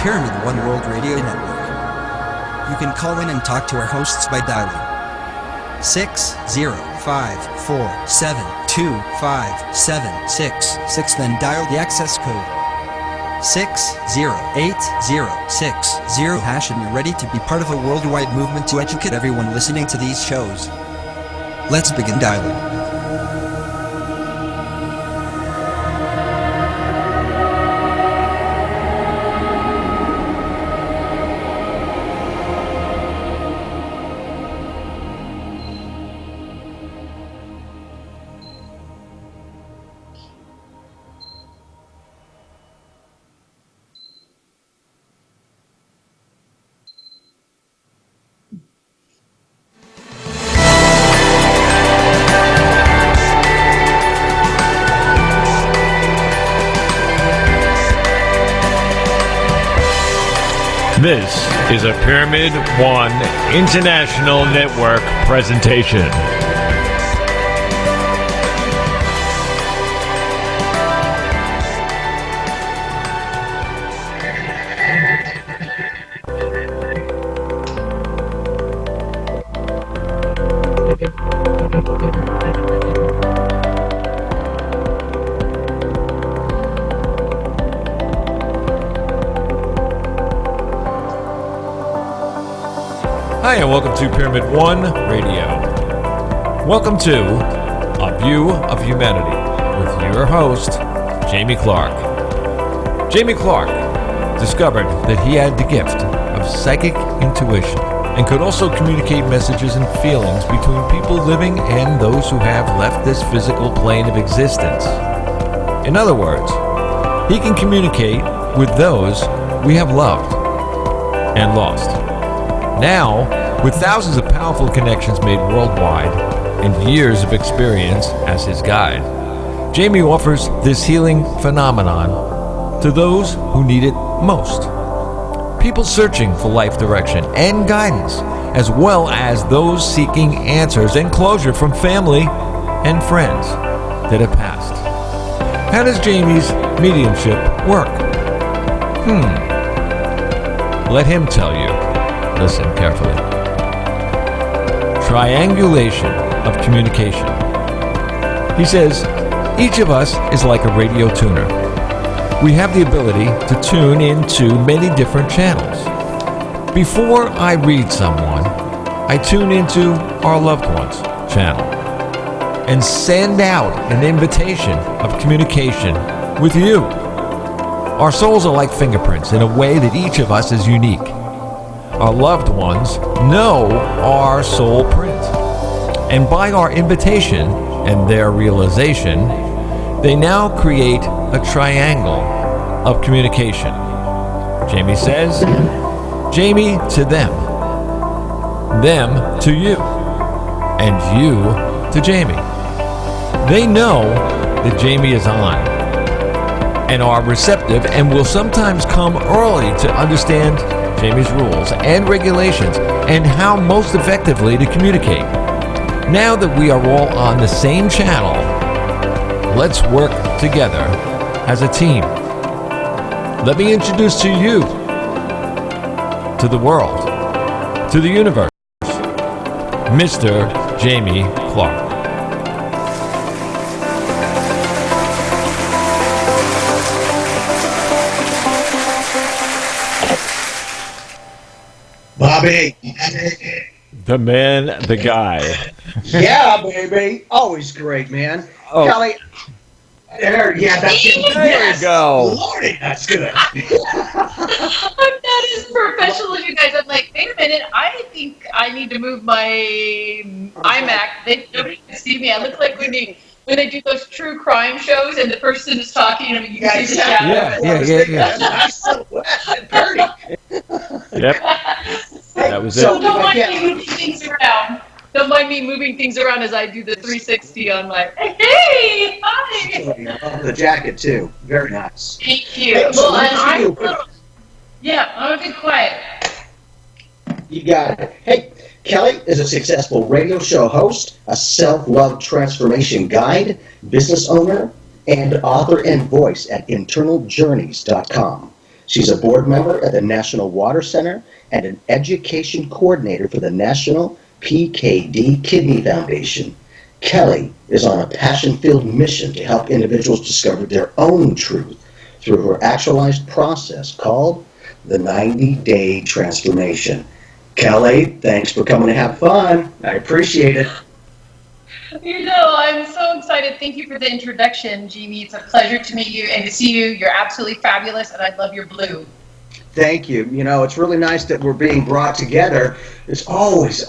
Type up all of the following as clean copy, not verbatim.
Pyramid One World Radio Network. You can call in and talk to our hosts by dialing 60547257666, then dial the access code 60860, hash, and you're ready to be part of a worldwide movement to educate everyone listening to these shows. Let's begin dialing. This is a Pyramid One International Network presentation. Hi, and welcome to Pyramid One Radio. Welcome to A View of Humanity with your host, Jamie Clark. Jamie Clark discovered that he had the gift of psychic intuition and could also communicate messages and feelings between people living and those who have left this physical plane of existence. In other words, he can communicate with those we have loved and lost. Now, with thousands of powerful connections made worldwide and years of experience as his guide, Jamie offers this healing phenomenon to those who need it most. People searching for life direction and guidance, as well as those seeking answers and closure from family and friends that have passed. How does Jamie's mediumship work? Let him tell you. Listen carefully. Triangulation of communication. He says, each of us is like a radio tuner. We have the ability to tune into many different channels. Before I read someone, I tune into our loved one's channel and send out an invitation of communication with you. Our souls are like fingerprints in a way that each of us is unique. Our loved ones know our soul print. And by our invitation and their realization, they now create a triangle of communication. Jamie says, Jamie to them to you, and you to Jamie. They know that Jamie is on and are receptive and will sometimes come early to understand Jamie's rules and regulations and how most effectively to communicate. Now that we are all on the same channel, let's work together as a team. Let me introduce to you, to the world, to the universe, Mr. Jamie Clark. Bobby. The man, the guy. Yeah, baby. Always great, man. Oh. Kellie. There you go. Lordy, that's good. I'm not as professional as you guys. I'm like, wait a minute. I think I need to move my iMac. Nobody can see me. I look like when they do those true crime shows and the person is talking and you guys Yeah. Nice and dirty. Yep. That was So it. don't mind me moving things around. Don't mind me moving things around as I do the 360 on my, hey, hi. The jacket, too. Very nice. Thank you. Hey, so Well, and I'm a you- little, I'm a bit quiet. You got it. Hey, Kellie is a successful radio show host, a self-love transformation guide, business owner, and author and voice at internaljourneys.com. She's a board member at the National Water Center and an education coordinator for the National PKD Kidney Foundation. Kellie is on a passion-filled mission to help individuals discover their own truth through her actualized process called the 90-Day Transformation. Kellie, thanks for coming to have fun. I appreciate it. I'm so excited. Thank you for the introduction, Jamie. It's a pleasure to meet you and to see you. You're absolutely fabulous, and I love your blue. Thank you. It's really nice that we're being brought together. It's always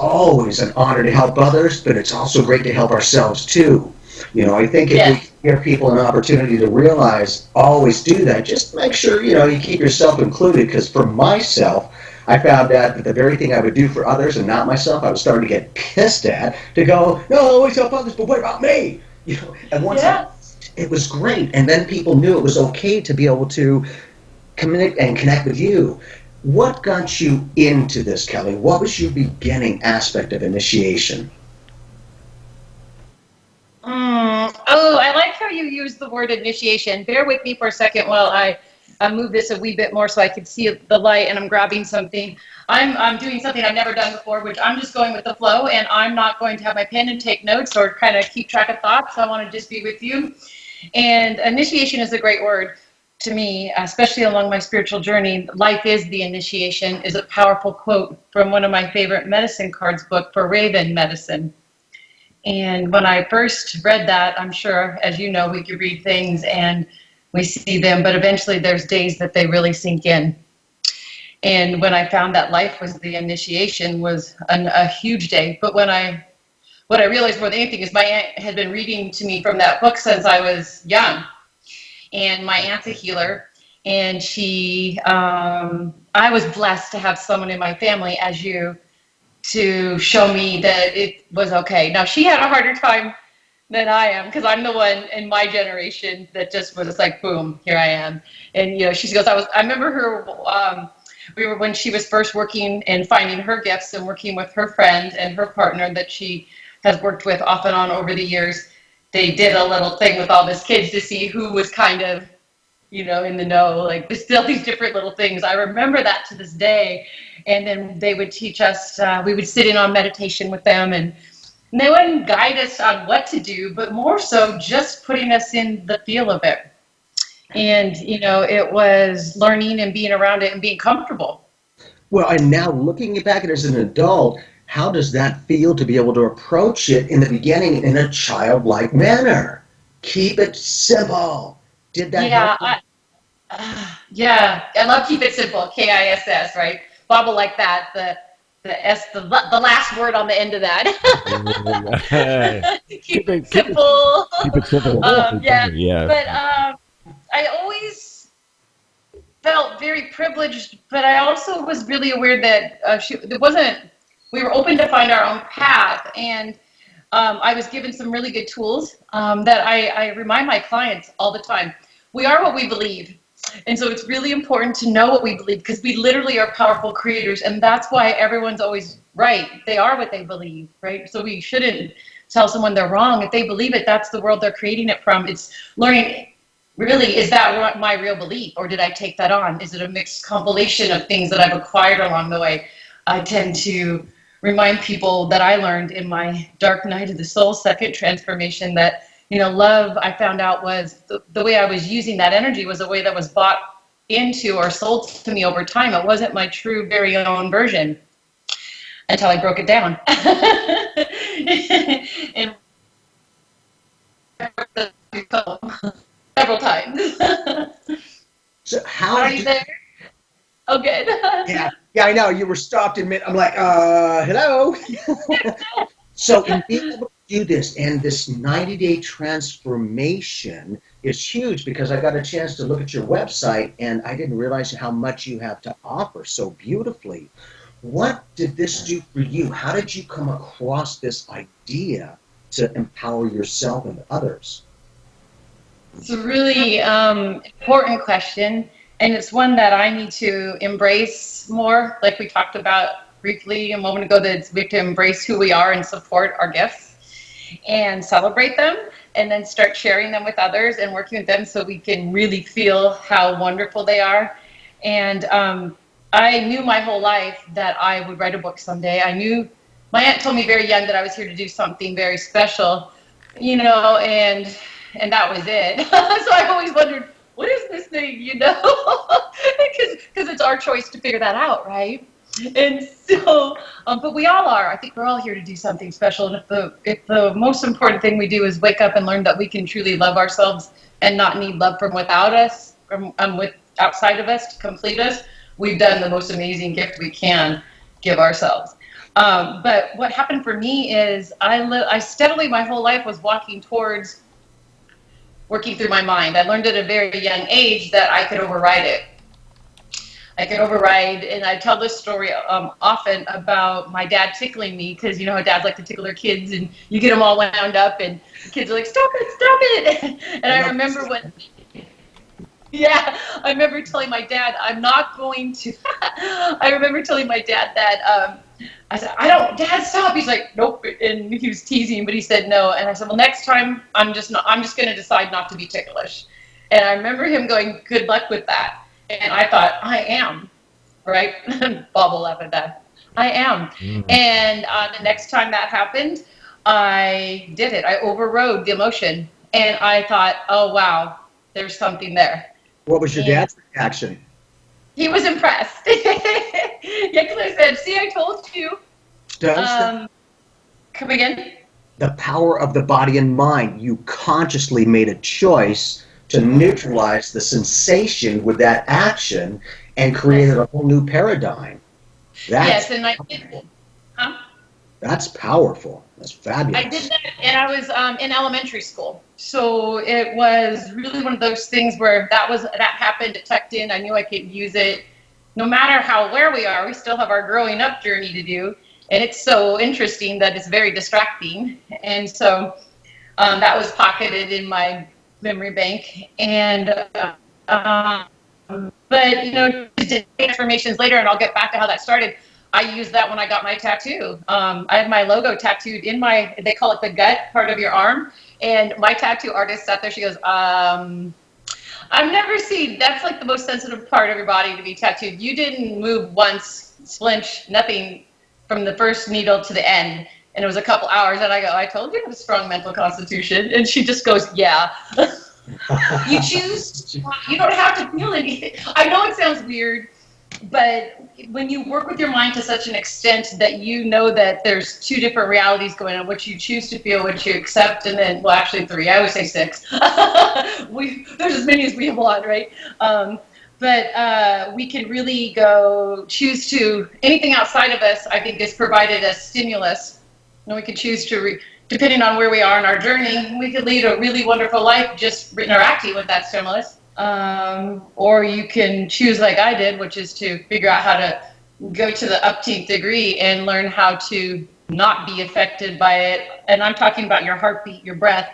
an honor to help others, but it's also great to help ourselves too. I think if we give people an opportunity to realize, always do that. Just make sure, you keep yourself included, because for myself, I found out that the very thing I would do for others and not myself, I was starting to get pissed at, to go, no, I always help others, but what about me? And once it was great. And then people knew it was okay to be able to communicate and connect with you. What got you into this, Kellie? What was your beginning aspect of initiation? I like how you use the word initiation. Bear with me for a second while I move this a wee bit more so I can see the light, and I'm grabbing something. I'm doing something I've never done before, which I'm just going with the flow, and I'm not going to have my pen and take notes or kind of keep track of thoughts. I want to just be with you. And initiation is a great word to me, especially along my spiritual journey. Life is the initiation is a powerful quote from one of my favorite medicine cards book for Raven Medicine. And when I first read that, I'm sure, as you know, we could read things and we see them, but eventually there's days that they really sink in. And when I found that life was the initiation was a huge day. But what I realized more than anything is my aunt had been reading to me from that book since I was young. And my aunt's a healer, and I was blessed to have someone in my family, as you, to show me that it was okay. Now, she had a harder time than I am, because I'm the one in my generation that just was like, boom, here I am. And, she goes, I remember her, when she was first working and finding her gifts and working with her friend and her partner that she has worked with off and on over the years. They did a little thing with all these kids to see who was kind of, in the know, like there's still these different little things. I remember that to this day. And then they would teach us, we would sit in on meditation with them, and they wouldn't guide us on what to do, but more so just putting us in the feel of it. And, it was learning and being around it and being comfortable. Well, and now looking back at it as an adult, how does that feel to be able to approach it in the beginning in a childlike manner? Keep it simple. Did that help? I love keep it simple, KISS, right? Bobble like that, the S, the last word on the end of that. Keep it simple. Keep it simple. But I always felt very privileged, but I also was really aware that we were open to find our own path, and I was given some really good tools that I remind my clients all the time. We are what we believe. And so it's really important to know what we believe, because we literally are powerful creators, and that's why everyone's always right. They are what they believe, right? So we shouldn't tell someone they're wrong. If they believe it, that's the world they're creating it from. It's learning, really, is that my real belief, or did I take that on? Is it a mixed compilation of things that I've acquired along the way? I tend to remind people that I learned in my dark night of the soul second transformation that love, I found out, was the way I was using that energy was a way that was bought into or sold to me over time. It wasn't my true, very own version until I broke it down. And several times. So how are you there? Oh, good. Yeah, I know. You were stopped in mid. I'm like, hello. So in being able to do this, and this 90-day transformation is huge, because I got a chance to look at your website and I didn't realize how much you have to offer so beautifully. What did this do for you? How did you come across this idea to empower yourself and others? It's a really important question, and it's one that I need to embrace more, like we talked about briefly a moment ago, that we have to embrace who we are and support our gifts and celebrate them, and then start sharing them with others and working with them so we can really feel how wonderful they are. And I knew my whole life that I would write a book someday. I knew my aunt told me very young that I was here to do something very special, you know, and that was it. So I always wondered, what is this thing, you know? Because it's our choice to figure that out, right? And so, but we all are. I think we're all here to do something special. And if the most important thing we do is wake up and learn that we can truly love ourselves and not need love from without us, from with outside of us to complete us, we've done the most amazing gift we can give ourselves. But what happened for me is I steadily my whole life was walking towards working through my mind. I learned at a very young age that I could override it. I could override, and I tell this story often about my dad tickling me, because you know how dads like to tickle their kids, and you get them all wound up, and the kids are like, stop it. And I remember I remember telling my dad, I'm not going to, I remember telling my dad that, I said, Dad, stop. He's like, nope. And he was teasing, but he said no. And I said, well, next time I'm just going to decide not to be ticklish. And I remember him going, good luck with that. And I thought, I am, right? Bob will laugh at that. I am. Mm-hmm. And the next time that happened, I did it. I overrode the emotion. And I thought, oh, wow, there's something there. What was your dad's reaction? He was impressed. Yeah, because I said, see, I told you. Come again? The power of the body and mind. You consciously made a choice to neutralize the sensation with that action and created a whole new paradigm. Yes, and I did. Huh? That's powerful. That's fabulous. I did that, and I was in elementary school. So it was really one of those things where that happened, it tucked in. I knew I could use it. No matter where we are, we still have our growing up journey to do. And it's so interesting that it's very distracting. And so that was pocketed in my memory bank. And but you know, transformations later, and I'll get back to how that started. I used that when I got my tattoo. I had my logo tattooed in they call it the gut part of your arm. And my tattoo artist sat there, she goes, I've never seen, that's like the most sensitive part of your body to be tattooed. You didn't move once, flinch, nothing from the first needle to the end. And it was a couple hours. And I go, I told you I have a strong mental constitution. And she just goes, yeah. You choose, you don't have to feel anything. I know it sounds weird, but when you work with your mind to such an extent that you know that there's two different realities going on, what you choose to feel, what you accept, and then, well, actually 3, I always say 6. There's as many as we want, right? But we can really choose to, anything outside of us, I think, is provided as stimulus. And we can choose to, depending on where we are in our journey, we could lead a really wonderful life just interacting with that stimulus. Or you can choose like I did, which is to figure out how to go to the upteenth degree and learn how to not be affected by it. And I'm talking about your heartbeat, your breath,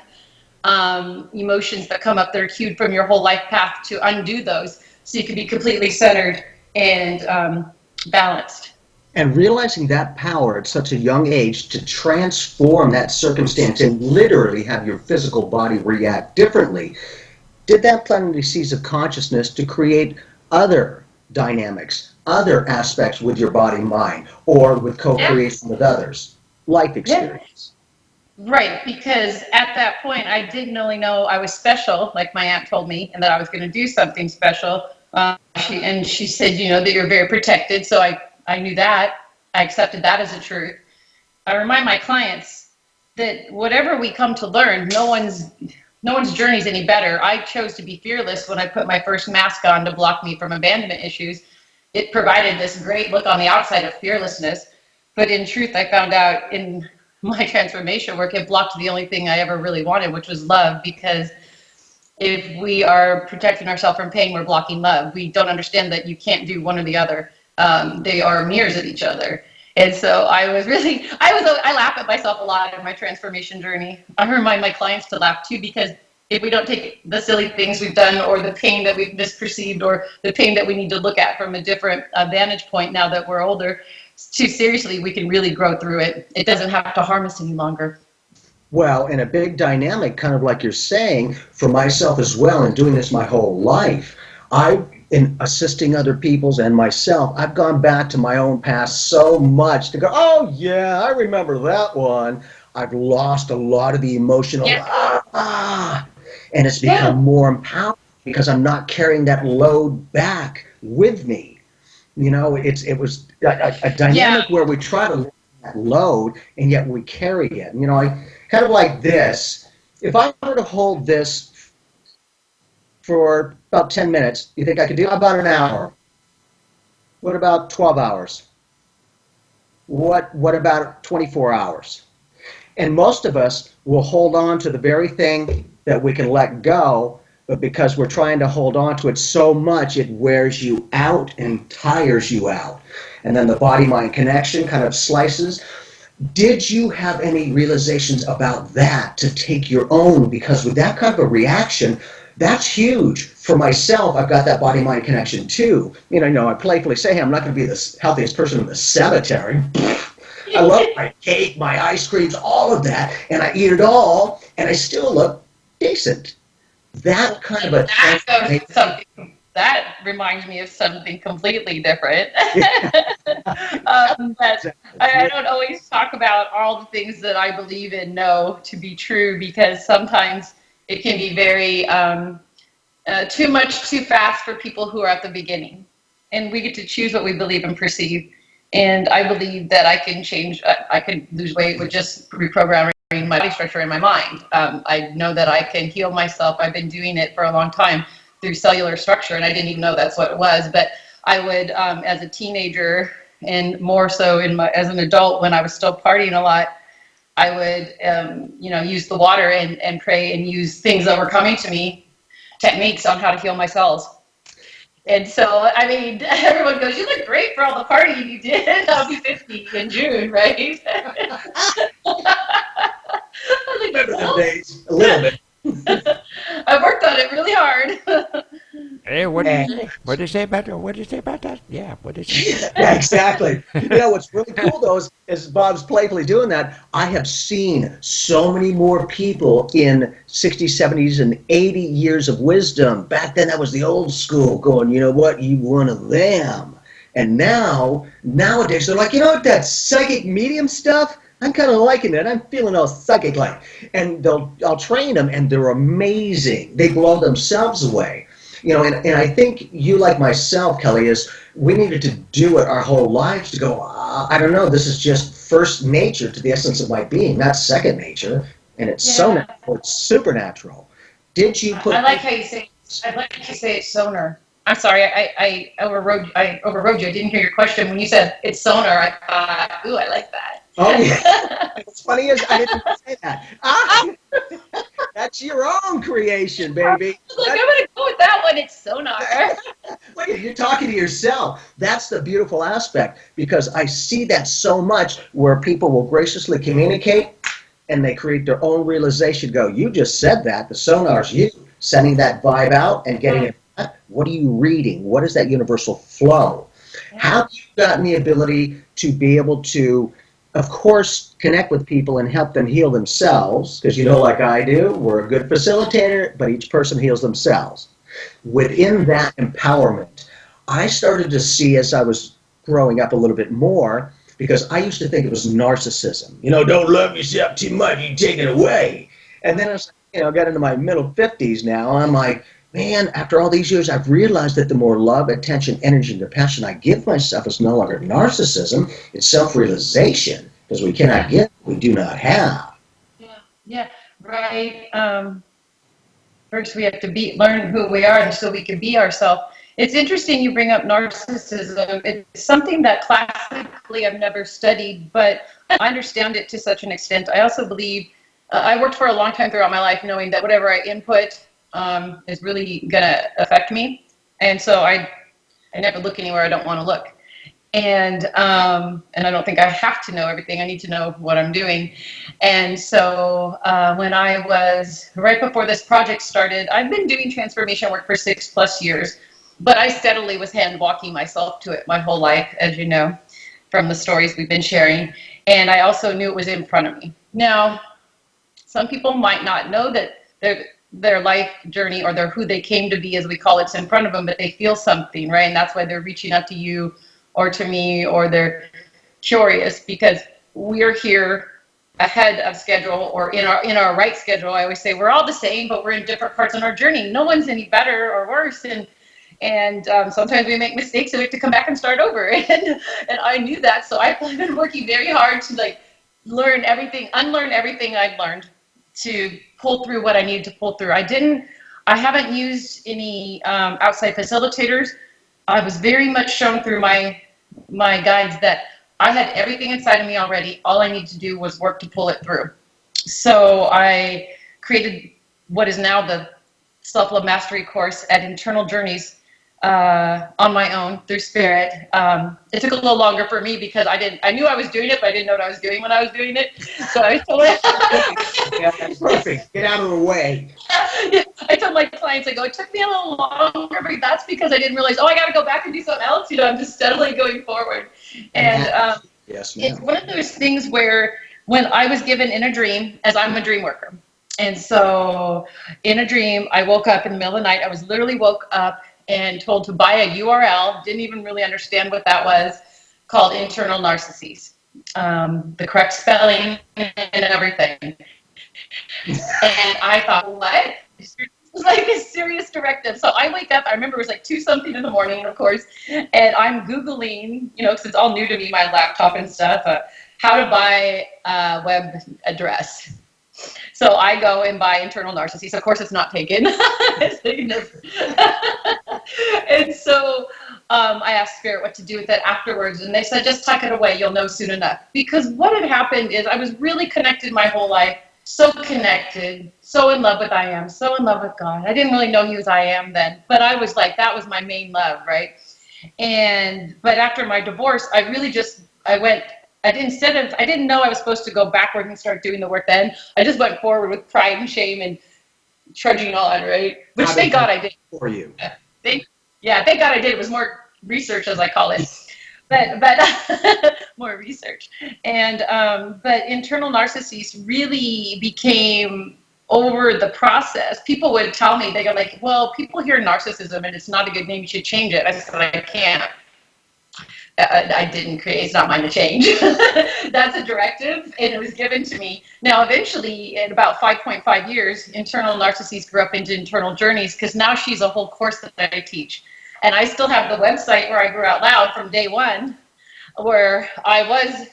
emotions that come up that are cued from your whole life path, to undo those so you can be completely centered and balanced. And realizing that power at such a young age to transform that circumstance and literally have your physical body react differently, did that plant the seeds of consciousness to create other dynamics, other aspects with your body mind, or with co-creation with others, life experience. Right, because at that point I didn't only know I was special, like my aunt told me, and that I was going to do something special. She said, you know, that you're very protected, so I knew that. I accepted that as a truth. I remind my clients that whatever we come to learn, no one's journey is any better. I chose to be fearless when I put my first mask on to block me from abandonment issues. It provided this great look on the outside of fearlessness. But in truth, I found out in my transformation work, it blocked the only thing I ever really wanted, which was love. Because if we are protecting ourselves from pain, we're blocking love. We don't understand that you can't do one or the other. They are mirrors of each other. And so I laugh at myself a lot in my transformation journey. I remind my clients to laugh too, because if we don't take the silly things we've done, or the pain that we've misperceived, or the pain that we need to look at from a different vantage point now that we're older, too seriously, we can really grow through it. It doesn't have to harm us any longer. Well, in a big dynamic, kind of like you're saying, for myself as well, and doing this my whole life, I in assisting other people's and myself, I've gone back to my own past so much to go, oh yeah, I remember that one. I've lost a lot of the emotional, and it's become more empowering because I'm not carrying that load back with me. It was a dynamic where we try to lift that load and yet we carry it. I kind of like this. If I were to hold this for about 10 minutes, you think I could do about an hour? What about 12 hours? What about 24 hours? And most of us will hold on to the very thing that we can let go, but because we're trying to hold on to it so much, it wears you out and tires you out. And then the body-mind connection kind of slices. Did you have any realizations about that to take your own? Because with that kind of a reaction, that's huge. For myself, I've got that body-mind connection too. I playfully say, hey, I'm not going to be the healthiest person in the cemetery. I love my cake, my ice creams, all of that, and I eat it all, and I still look decent. That kind of that reminds me of something completely different. I don't always talk about all the things that I believe and know to be true, because sometimes it can be very too much too fast for people who are at the beginning. And we get to choose what we believe and perceive. And I believe that I can change, I can lose weight with just reprogramming my body structure and my mind. I know that I can heal myself. I've been doing it for a long time through cellular structure, and I didn't even know that's what it was. But I would, as a teenager, and more so as an adult when I was still partying a lot, I would, use the water and pray and use things that were coming to me, techniques on how to heal my cells. And so, everyone goes, you look great for all the partying you did. I'll be 50 in June, right? I remember them days a little bit. I worked on it really hard. Hey, what did you say about that? Yeah, what did you say? Yeah, exactly. What's really cool, though, is Bob's playfully doing that. I have seen so many more people in 60s, 70s, and 80 years of wisdom. Back then, that was the old school going, you know what, you one of them. And nowadays, they're like, that psychic medium stuff? I'm kind of liking it. I'm feeling all psychic-like. And I'll train them, and they're amazing. They blow themselves away. And I think you, like myself, Kelly, is we needed to do it our whole lives to go, I don't know, this is just first nature to the essence of my being, not second nature. And it's so natural, it's supernatural. Did you put... I like how you say it's sonar. I'm sorry, I overrode you. I didn't hear your question. When you said it's sonar, I thought, ooh, I like that. Oh, yeah. What's funny is I didn't say that. That's your own creation, baby. I'm going to go with that one. It's sonar. Look, you're talking to yourself. That's the beautiful aspect, because I see that so much where people will graciously communicate and they create their own realization. Go, you just said that. The sonar's you sending that vibe out and getting it. What are you reading? What is that universal flow? How have you gotten the ability to be able to, of course, connect with people and help them heal themselves? Because like I do, we're a good facilitator, but each person heals themselves. Within that empowerment, I started to see, as I was growing up a little bit more, because I used to think it was narcissism. Don't love yourself too much, you take it away. And then as I got into my middle 50s now, I'm like, man, after all these years, I've realized that the more love, attention, energy, and compassion I give myself is no longer narcissism, it's self-realization, because we cannot give what we do not have. Yeah, right. First, we have to learn who we are so we can be ourselves. It's interesting you bring up narcissism. It's something that classically I've never studied, but I understand it to such an extent. I also believe, I worked for a long time throughout my life knowing that whatever I input is really going to affect me. And so I never look anywhere I don't want to look. And I don't think I have to know everything. I need to know what I'm doing. And so when I was, right before this project started, I've been doing transformation work for 6+ years, but I steadily was hand walking myself to it my whole life, as you know, from the stories we've been sharing. And I also knew it was in front of me. Now, some people might not know that their life journey or their who they came to be, as we call it's in front of them, but they feel something, right? And that's why they're reaching out to you or to me, or they're curious, because we're here ahead of schedule, or in our right schedule. I always say we're all the same, but we're in different parts on our journey. No one's any better or worse, and sometimes we make mistakes and we have to come back and start over. And I knew that, so I've been working very hard to like unlearn everything I've learned to pull through what I needed to pull through. I haven't used any outside facilitators. I was very much shown through my guides that I had everything inside of me already. All I needed to do was work to pull it through. So I created what is now the Self-Love Mastery course at Internal Journeys on my own through Spirit. It took a little longer for me because I knew I was doing it, but I didn't know what I was doing when I was doing it. So I told Yeah, perfect. Get out of the way. I told my clients, I go, it took me a little longer, but that's because I didn't realize, I got to go back and do something else. I'm just steadily going forward. And yes, it's one of those things where when I was given in a dream, as I'm a dream worker, and so in a dream, I woke up in the middle of the night. I was literally woke up and told to buy a URL, didn't even really understand what that was, called Internal Narcissies. The correct spelling and everything. And I thought, what? This is like a serious directive. So I wake up, I remember it was like 2-something in the morning, of course, and I'm Googling, because it's all new to me, my laptop and stuff, how to buy a web address. So I go and buy Internal Narcissies. Of course, it's not taken. And so I asked Spirit what to do with it afterwards, and they said, just tuck it away. You'll know soon enough. Because what had happened is I was really connected my whole life, so connected, so in love with I am, so in love with God. I didn't really know he was I am then, but I was like, that was my main love, right? But after my divorce, I didn't know I was supposed to go backward and start doing the work then. I just went forward with pride and shame and trudging on, right? Which thank God I did. For you. Thank God I did. It was more research, as I call it. But more research. And but Internal Narcissies really became, over the process, people would tell me, they go like, well, people hear narcissism and it's not a good name, you should change it. I said, I can't. I didn't create, it's not mine to change. That's a directive, and it was given to me. Now, eventually, in about 5.5 years, Internal Narcissies grew up into Internal Journeys, because now she's a whole course that I teach. And I still have the website where I grew out loud from day one, where I was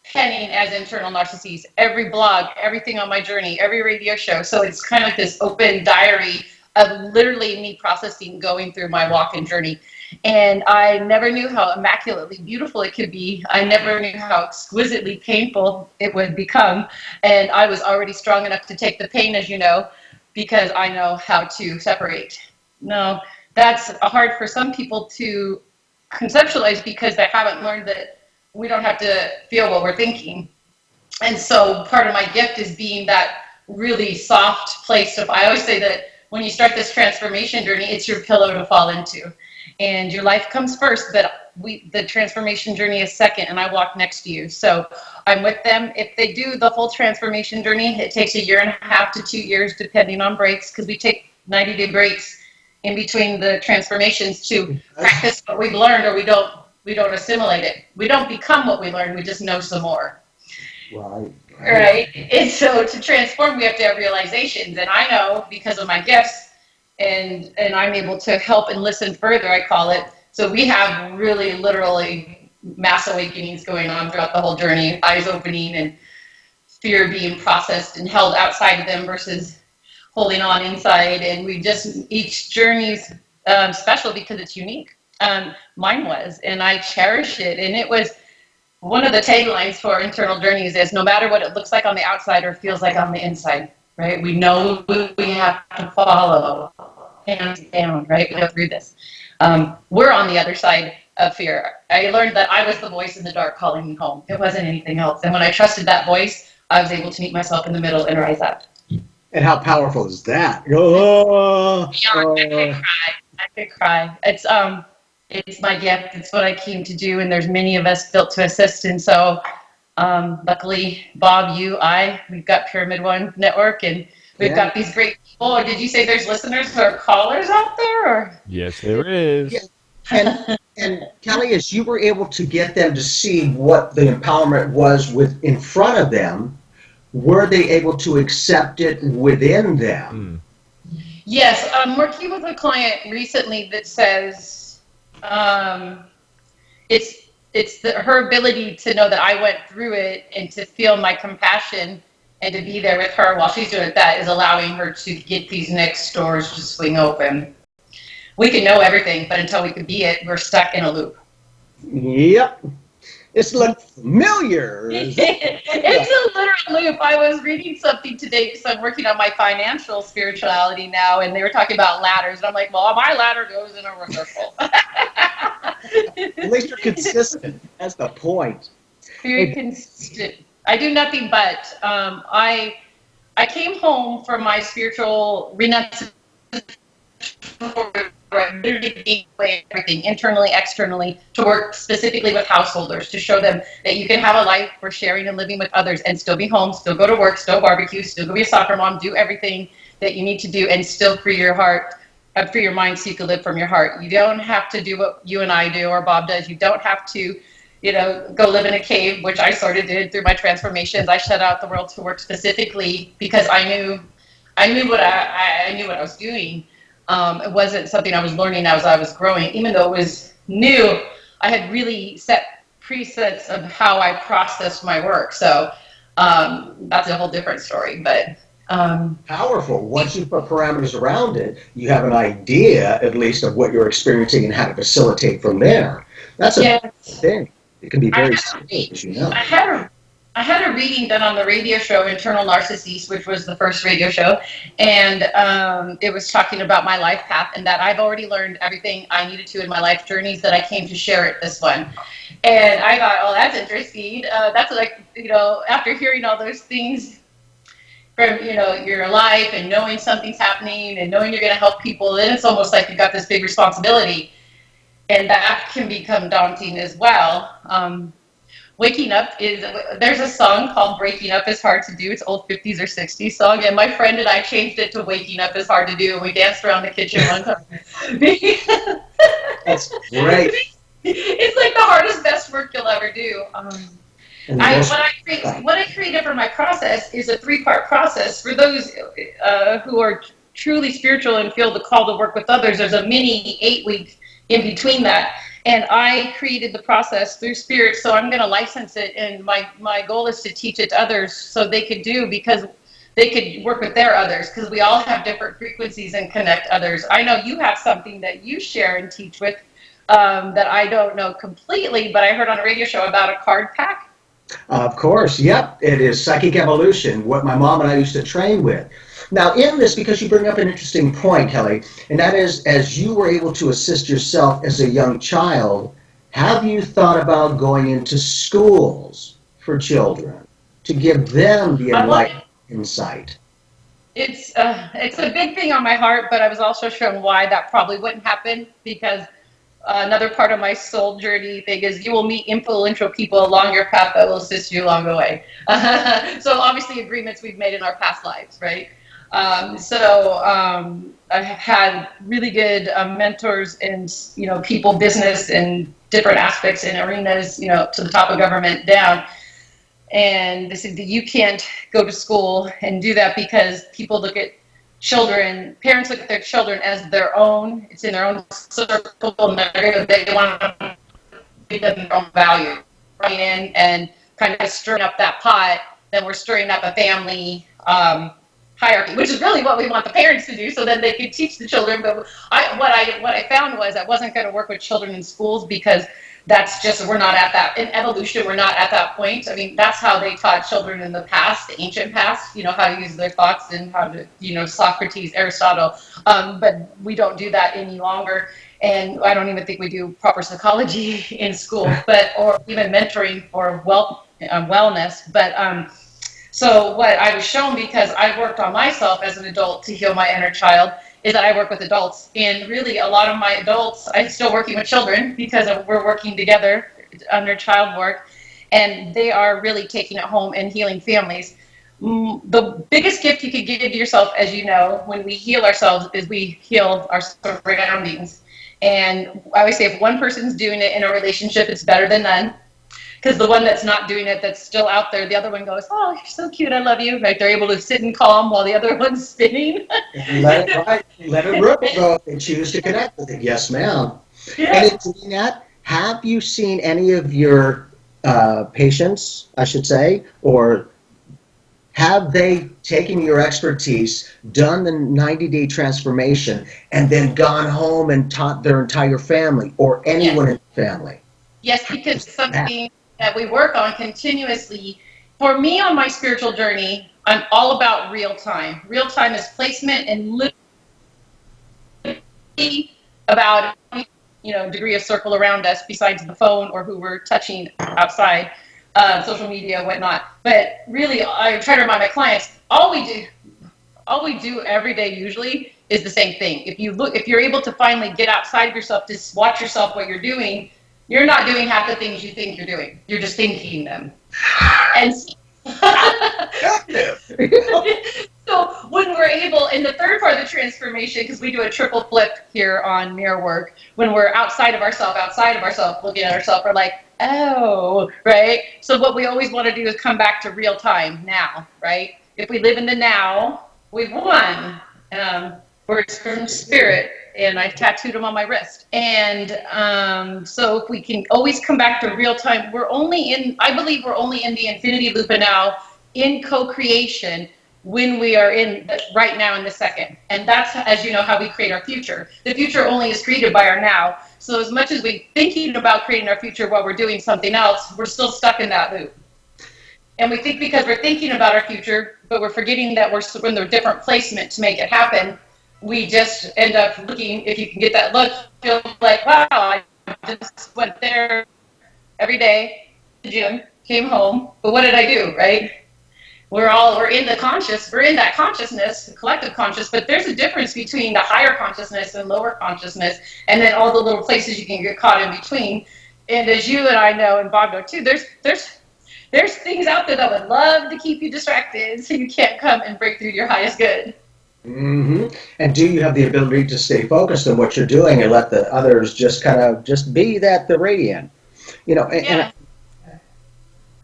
penning as Internal Narcissies, every blog, everything on my journey, every radio show. So it's kind of like this open diary of literally me processing, going through my walk and journey. And I never knew how immaculately beautiful it could be. I never knew how exquisitely painful it would become. And I was already strong enough to take the pain, as you know, because I know how to separate. No, that's hard for some people to conceptualize, because they haven't learned that we don't have to feel what we're thinking. And so part of my gift is being that really soft place of, I always say that when you start this transformation journey, it's your pillow to fall into. And your life comes first, but the transformation journey is second, and I walk next to you. So I'm with them. If they do the whole transformation journey, it takes 1.5 to 2 years, depending on breaks, because we take 90-day breaks in between the transformations to practice what we've learned, or we don't assimilate it. We don't become what we learned, we just know some more. Right. And so to transform, we have to have realizations. And I know, because of my gifts, and I'm able to help and listen further, I call it. So we have really literally mass awakenings going on throughout the whole journey, eyes opening and fear being processed and held outside of them versus holding on inside. And each journey's special because it's unique. Mine was, and I cherish it. And it was one of the taglines for Internal Journeys is, no matter what it looks like on the outside or feels like on the inside, right? We know we have to follow, hands down, right? We go through this. We're on the other side of fear. I learned that I was the voice in the dark calling me home. It wasn't anything else. And when I trusted that voice, I was able to meet myself in the middle and rise up. And how powerful is that? I could cry. It's my gift. It's what I came to do, and there's many of us built to assist. And so luckily, Bob, we've got Pyramid One Network, and We've got these great people. Or did you say there's listeners or callers out there? Or? Yes, there is. Yeah. And Kelly, as you were able to get them to see what the empowerment was in front of them, were they able to accept it within them? Yes, I'm working with a client recently that says it's her ability to know that I went through it and to feel my compassion and to be there with her while she's doing that is allowing her to get these next doors to swing open. We can know everything, but until we can be it, we're stuck in a loop. Yep. This looks familiar. It's a literal loop. I was reading something today because I'm working on my financial spirituality now, and they were talking about ladders. And I'm like, well, my ladder goes in a circle. At least you're consistent. That's the point. Very consistent. I do nothing but. I came home from my spiritual renunciation, everything internally, externally, to work specifically with householders, to show them that you can have a life for sharing and living with others and still be home, still go to work, still barbecue, still go be a soccer mom, do everything that you need to do and still free your heart, free your mind so you can live from your heart. You don't have to do what you and I do or Bob does. You don't have to, go live in a cave, which I sort of did through my transformations. I shut out the world to work specifically because I knew what I was doing. It wasn't something I was learning as I was growing. Even though it was new, I had really set presets of how I processed my work. So that's a whole different story. But powerful. Once you put parameters around it, you have an idea, at least, of what you're experiencing and how to facilitate from there. That's a thing. It can be very serious, as you know. I had a reading done on the radio show Internal Narcissist, which was the first radio show, and it was talking about my life path and that I've already learned everything I needed to in my life journeys, that I came to share it this one. And I thought, oh, that's interesting. That's like, after hearing all those things from, your life and knowing something's happening and knowing you're going to help people, then it's almost like you've got this big responsibility. And that can become daunting as well. Waking up there's a song called Breaking Up is Hard to Do. It's old 50s or 60s song. And my friend and I changed it to Waking Up is Hard to Do. And we danced around the kitchen one time. That's great. It's like the hardest, best work you'll ever do. What I created for my process is a 3-part process. For those who are truly spiritual and feel the call to work with others, there's a mini 8-week in between that. And I created the process through spirit, so I'm going to license it. And my goal is to teach it to others so they could because they could work with their others, because we all have different frequencies and connect others. I know you have something that you share and teach with that I don't know completely, but I heard on a radio show about a card pack. Of course, yep. It is Psychic Evolution, what my mom and I used to train with. Now, in this, because you bring up an interesting point, Kelly, and that is, as you were able to assist yourself as a young child, have you thought about going into schools for children to give them the enlightened insight? It's a big thing on my heart, but I was also shown why that probably wouldn't happen, because another part of my soul journey thing is you will meet influential people along your path that will assist you along the way. So obviously agreements we've made in our past lives, right? I have had really good mentors in, people, business, and different aspects in arenas, to the top of government down. And they said that you can't go to school and do that because people look at parents look at their children as their own. It's in their own circle, and they want to give them their own value. Right in and kind of stirring up that pot, then we're stirring up a family hierarchy, which is really what we want the parents to do, so then they could teach the children. But what I found was I wasn't going to work with children in schools, because that's just, we're not at that, in evolution, we're not at that point. I mean, that's how they taught children in the past, the ancient past, how to use their thoughts and how to, Socrates, Aristotle. But we don't do that any longer. And I don't even think we do proper psychology in school, or even mentoring for wellness. But so what I was shown, because I worked on myself as an adult to heal my inner child, is that I work with adults. And really, a lot of my adults, I'm still working with children because we're working together under child work, and they are really taking it home and healing families. the biggest gift you could give to yourself, as you know, when we heal ourselves, is we heal our surroundings. And I always say, if one person's doing it in a relationship, it's better than none. Because the one that's not doing it, that's still out there, the other one goes, "Oh, you're so cute, I love you." Right? They're able to sit and calm while the other one's spinning. Let it ripple though, and choose to connect with it. Yes, ma'am. Yeah. And in doing that, have you seen any of your patients, I should say, or have they taken your expertise, done the 90-day transformation, and then gone home and taught their entire family or anyone in the family? Yes, because it's something that we work on continuously. For me, on my spiritual journey, I'm all about real time. Real time is placement and literally about degree of circle around us besides the phone or who we're touching outside, social media, whatnot. But really, I try to remind my clients, all we do every day usually is the same thing. If you're able to finally get outside of yourself, to watch yourself, what you're doing, you're not doing half the things you think you're doing. You're just thinking them. And so when we're able, in the third part of the transformation, because we do a triple flip here on mirror work, when we're outside of ourselves, looking at ourselves, we're like, oh, right? So what we always want to do is come back to real time now, right? If we live in the now, we've won. Words from spirit, and I've tattooed them on my wrist. And so if we can always come back to real time, I believe we're only in the infinity loop and now in co-creation when we are in right now in the second. And that's, as you know, how we create our future. The future only is created by our now. So as much as we're thinking about creating our future while we're doing something else, we're still stuck in that loop. And we think because we're thinking about our future, but we're forgetting that we're in the different placement to make it happen, we just end up looking, if you can get that look, feel like, wow, I just went there every day to the gym, came home, but what did I do, right? We're in that consciousness, the collective conscious, but there's a difference between the higher consciousness and lower consciousness, and then all the little places you can get caught in between. And as you and I know, and Bob know too, there's things out there that would love to keep you distracted so you can't come and break through to your highest good. Mm-hmm. And do you have the ability to stay focused on what you're doing and let the others just be the radiant? And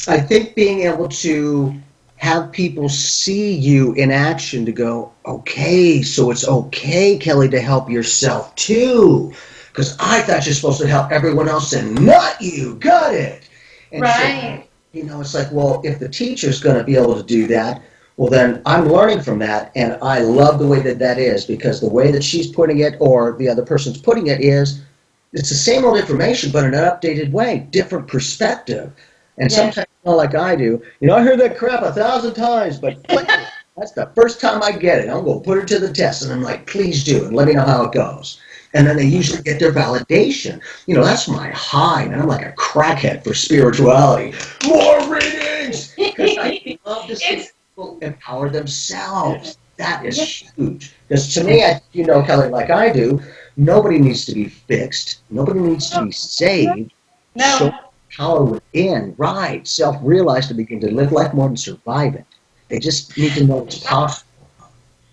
I think being able to have people see you in action to go, okay, so it's okay, Kellie, to help yourself too. Because I thought you're supposed to help everyone else and not you. Got it. And right. So, it's like, well, if the teacher's going to be able to do that, well, then I'm learning from that, and I love the way that is, because the way that she's putting it or the other person's putting it is, it's the same old information, but in an updated way, different perspective. And sometimes, like I do, I heard that crap 1,000 times, but that's the first time I get it. I'm going to put it to the test, and I'm like, please do, and let me know how it goes. And then they usually get their validation. That's my high, and I'm like a crackhead for spirituality. More readings! Because I love to see people empower themselves. That is huge. Because to me, Kellie, like I do, nobody needs to be fixed. Nobody needs to be saved. No. So power within, right, self-realize to begin to live life more than survive it. They just need to know it's possible.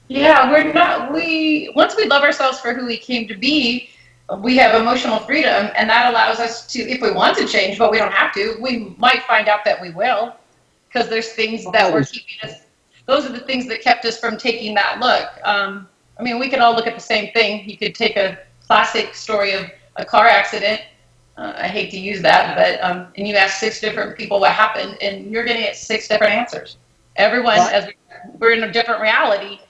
Yeah, once we love ourselves for who we came to be, we have emotional freedom, and that allows us to, if we want to change, but we don't have to, we might find out that we will, because there's things that were keeping us, those are the things that kept us from taking that look. We could all look at the same thing. You could take a classic story of a car accident. I hate to use that, but and you ask 6 different people what happened, and you're going to get 6 different answers. Everyone, as we're in a different reality,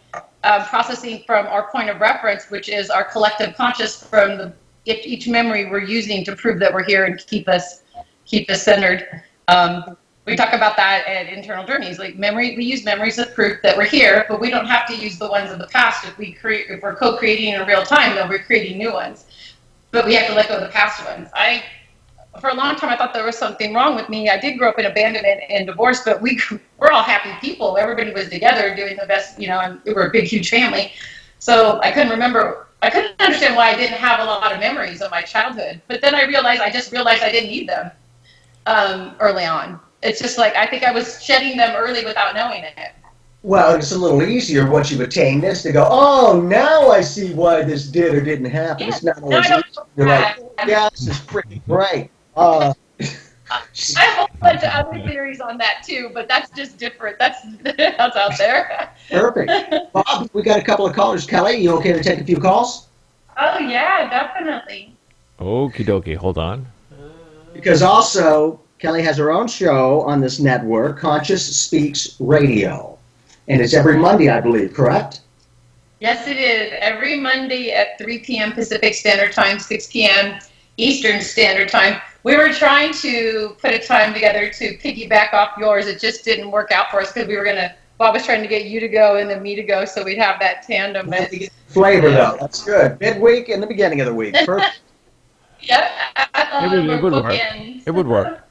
processing from our point of reference, which is our collective conscious from each memory we're using to prove that we're here and keep us centered. We talk about that at internal journeys. Like we use memories as proof that we're here, but we don't have to use the ones of the past. If we're co-creating in real time, then we're creating new ones. But we have to let go of the past ones. For a long time, I thought there was something wrong with me. I did grow up in abandonment and divorce, but we're all happy people. Everybody was together doing the best, and we were a big, huge family. So I couldn't understand why I didn't have a lot of memories of my childhood. But then I realized I didn't need them early on. It's just like, I think I was shedding them early without knowing it. Well, it's a little easier once you've attained this to go, oh, now I see why this did or didn't happen. Yeah. It's not No, I always don't easy. feel You're like, bad. yeah, this is pretty great. I have a whole bunch of other theories on that too, but that's just different. That's out there. Perfect. Bob, we got a couple of callers. Kelly, you okay to take a few calls? Oh yeah, definitely. Okie dokie. Hold on. Because also, Kelly has her own show on this network, Conscious Speaks Radio. And it's every Monday, I believe, correct? Yes, it is. Every Monday at 3 p.m. Pacific Standard Time, 6 p.m. Eastern Standard Time. We were trying to put a time together to piggyback off yours. It just didn't work out for us because Bob was trying to get you to go and then me to go, so we'd have that tandem. But, Flavor, though. That's good. Midweek and the beginning of the week. Perfect. yep. It would work. It would work.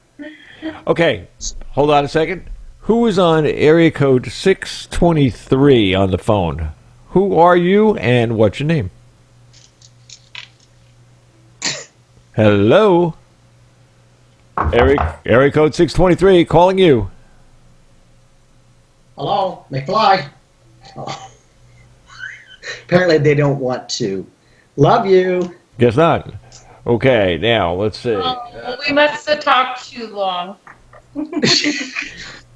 Okay, hold on a second. Who is on area code 623 on the phone? Who are you and what's your name? Hello? Area code 623 calling you. Hello, McFly. Oh. Apparently they don't want to. Love you. Guess not. Okay, now let's see. Oh, we must have talked too long.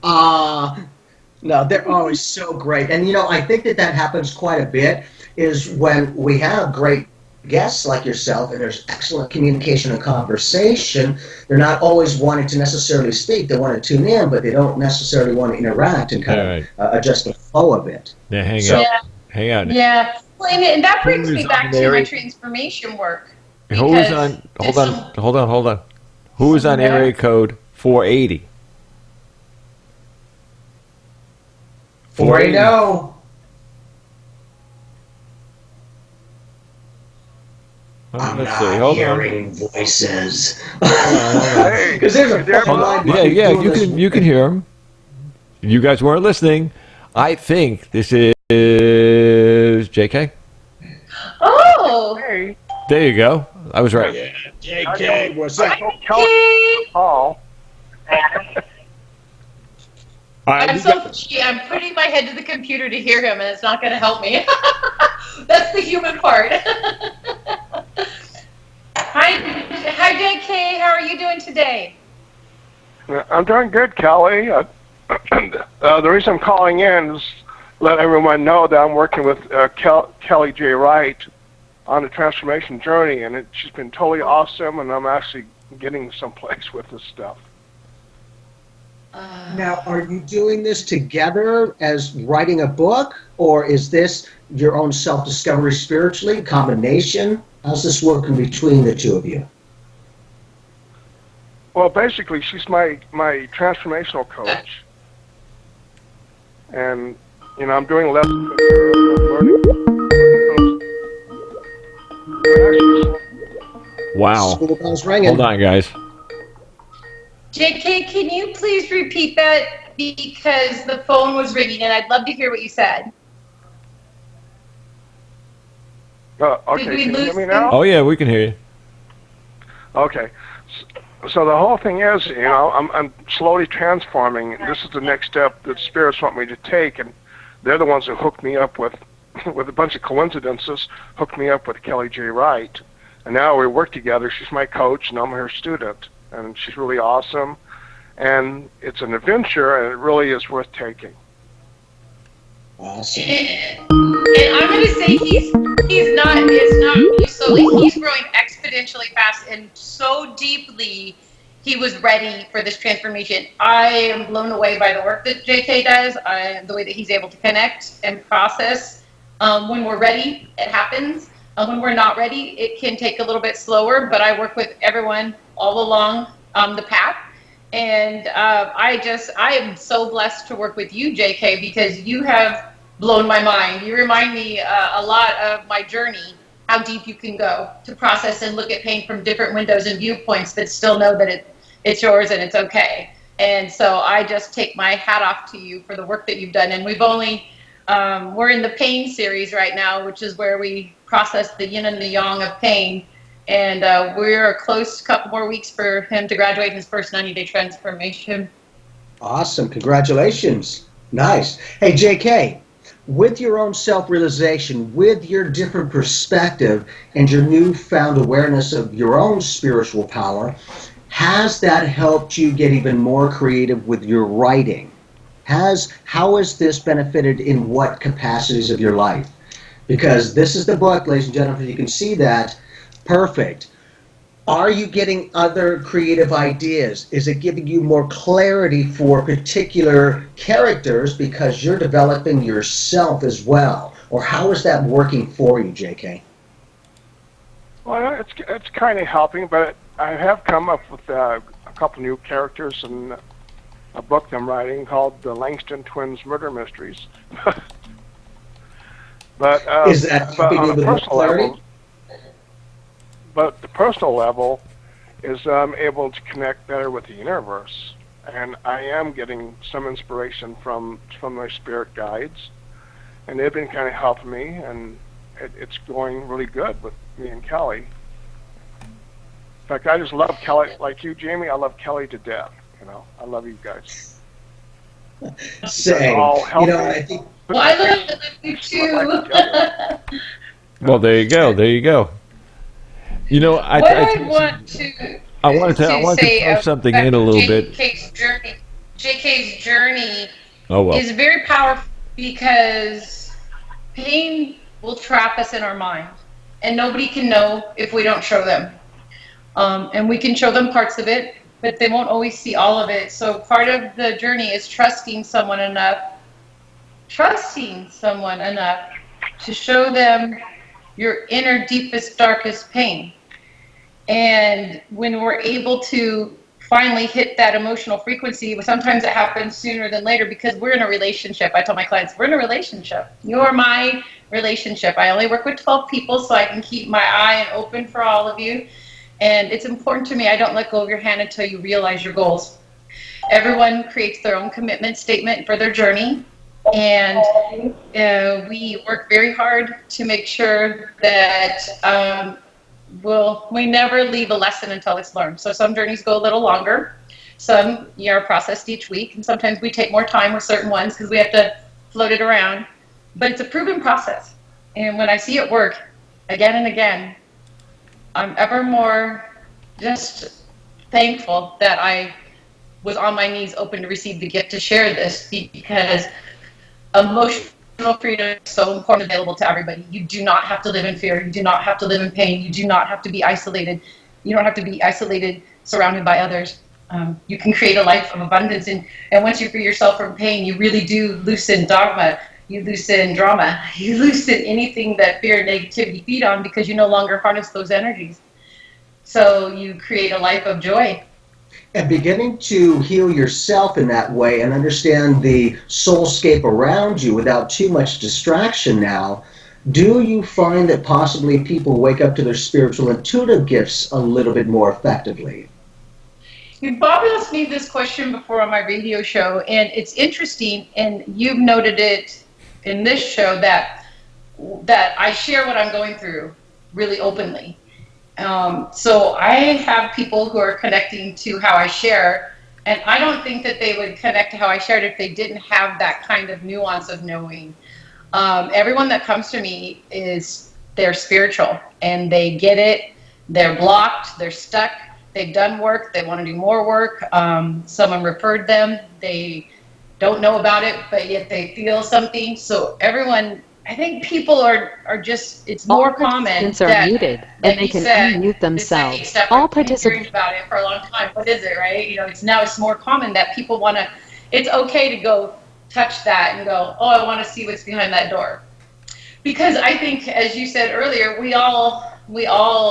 No, they're always so great. And, I think that happens quite a bit is when we have great guests like yourself and there's excellent communication and conversation, they're not always wanting to necessarily speak. They want to tune in, but they don't necessarily want to interact and kind of adjust the flow of it. Yeah, hang on. Yeah. Well, and that brings me back to my transformation work. Who is on? Hold on. Who is on area code 480? 480. Let's see. Hold hearing voices. on. Because there's a fucking line. Yeah. You can hear them. You guys weren't listening. I think this is JK. Oh. Hey. There you go. I was right. Yeah, JK, what's up? Paul. I'm putting my head to the computer to hear him, and it's not going to help me. That's the human part. Hi, JK. How are you doing today? I'm doing good, Kelly. The reason I'm calling in is let everyone know that I'm working with Kellie J. Wright on the transformation journey, and she's been totally awesome, and I'm actually getting someplace with this stuff. Now, are you doing this together as writing a book, or is this your own self-discovery spiritually, combination? How's this working between the two of you? Well, basically, she's my transformational coach, and I'm doing lessons with her, learning. Wow. School bells ringing. Hold on, guys. JK, can you please repeat that because the phone was ringing, and I'd love to hear what you said. Okay, Did we can you hear lose me now? Oh yeah, we can hear you. Okay. So the whole thing is, I'm slowly transforming. This is the next step that spirits want me to take, and they're the ones who hooked me up with a bunch of coincidences, hooked me up with Kellie J. Wright. And now we work together. She's my coach, and I'm her student. And she's really awesome. And it's an adventure, and it really is worth taking. Awesome. And I'm going to say he's growing exponentially fast and so deeply. He was ready for this transformation. I am blown away by the work that JK does, the way that he's able to connect and process. When we're ready, it happens. When we're not ready, it can take a little bit slower, but I work with everyone all along the path. And I am so blessed to work with you, JK, because you have blown my mind. You remind me a lot of my journey, how deep you can go to process and look at pain from different windows and viewpoints, but still know that it's yours and it's okay. And so I just take my hat off to you for the work that you've done. And we've only, we're in the pain series right now, which is where we process the yin and the yang of pain. And we're a close couple more weeks for him to graduate his first 90-day transformation. Awesome. Congratulations. Nice. Hey, JK, with your own self-realization, with your different perspective and your newfound awareness of your own spiritual power, has that helped you get even more creative with your writing? How has this benefited in what capacities of your life? Because this is the book, ladies and gentlemen, you can see that. Perfect. Are you getting other creative ideas? Is it giving you more clarity for particular characters because you're developing yourself as well? Or how is that working for you, JK? Well, it's kind of helping, but I have come up with a couple new characters in a book I'm writing called The Langston Twins Murder Mysteries. But Is that but helping on you a with more personal clarity? level, but the personal level is I'm able to connect better with the universe, and I am getting some inspiration from my spirit guides, and they've been kind of helping me, and it's going really good with me and Kellie. In fact, I just love Kellie, like you, Jamie. I love Kellie to death. You know, I love you guys. Same. All You know, healthy. I think Well, I love you too. Well, there you go. There you go. You know, What I want to I wanted to say throw something about in a little bit. JK's journey Oh well. is very powerful because pain will trap us in our mind, and nobody can know if we don't show them. And we can show them parts of it, but they won't always see all of it. So part of the journey is trusting someone enough to show them your inner, deepest, darkest pain. And when we're able to finally hit that emotional frequency, sometimes it happens sooner than later because we're in a relationship. I tell my clients, we're in a relationship. You're my relationship. I only work with 12 people, so I can keep my eye open for all of you. And it's important to me, I don't let go of your hand until you realize your goals. Everyone creates their own commitment statement for their journey. And we work very hard to make sure that we never leave a lesson until it's learned. So some journeys go a little longer. Some are processed each week. And sometimes we take more time with certain ones because we have to float it around. But it's a proven process. And when I see it work again and again, I'm ever more just thankful that I was on my knees open to receive the gift to share this, because emotional freedom is so important, available to everybody. You do not have to live in fear. You do not have to live in pain. You do not have to be isolated. You don't have to be isolated, surrounded by others. You can create a life of abundance. And once you free yourself from pain, you really do loosen dogma. You loosen drama. You loosen anything that fear and negativity feed on because you no longer harness those energies. So you create a life of joy. and beginning to heal yourself in that way and understand the soulscape around you without too much distraction now, do you find that possibly people wake up to their spiritual intuitive gifts a little bit more effectively? Bob asked me this question before on my radio show, and it's interesting, and you've noted it in this show that I share what I'm going through really openly. So I have people who are connecting to how I share, and I don't think that they would connect to how I shared if they didn't have that kind of nuance of knowing. Everyone that comes to me they're spiritual, and they get it. They're blocked. They're stuck. They've done work. They want to do more work. Someone referred them. They don't know about it, but yet they feel something. So everyone, I think people are just, it's All more common participants are that, muted, like and they you can said, unmute the themselves. second step, All I've been participants. hearing about it for a long time. What is it, right? You know, it's more common that people want to, it's okay to go touch that and go, oh, I want to see what's behind that door. Because I think, as you said earlier, we all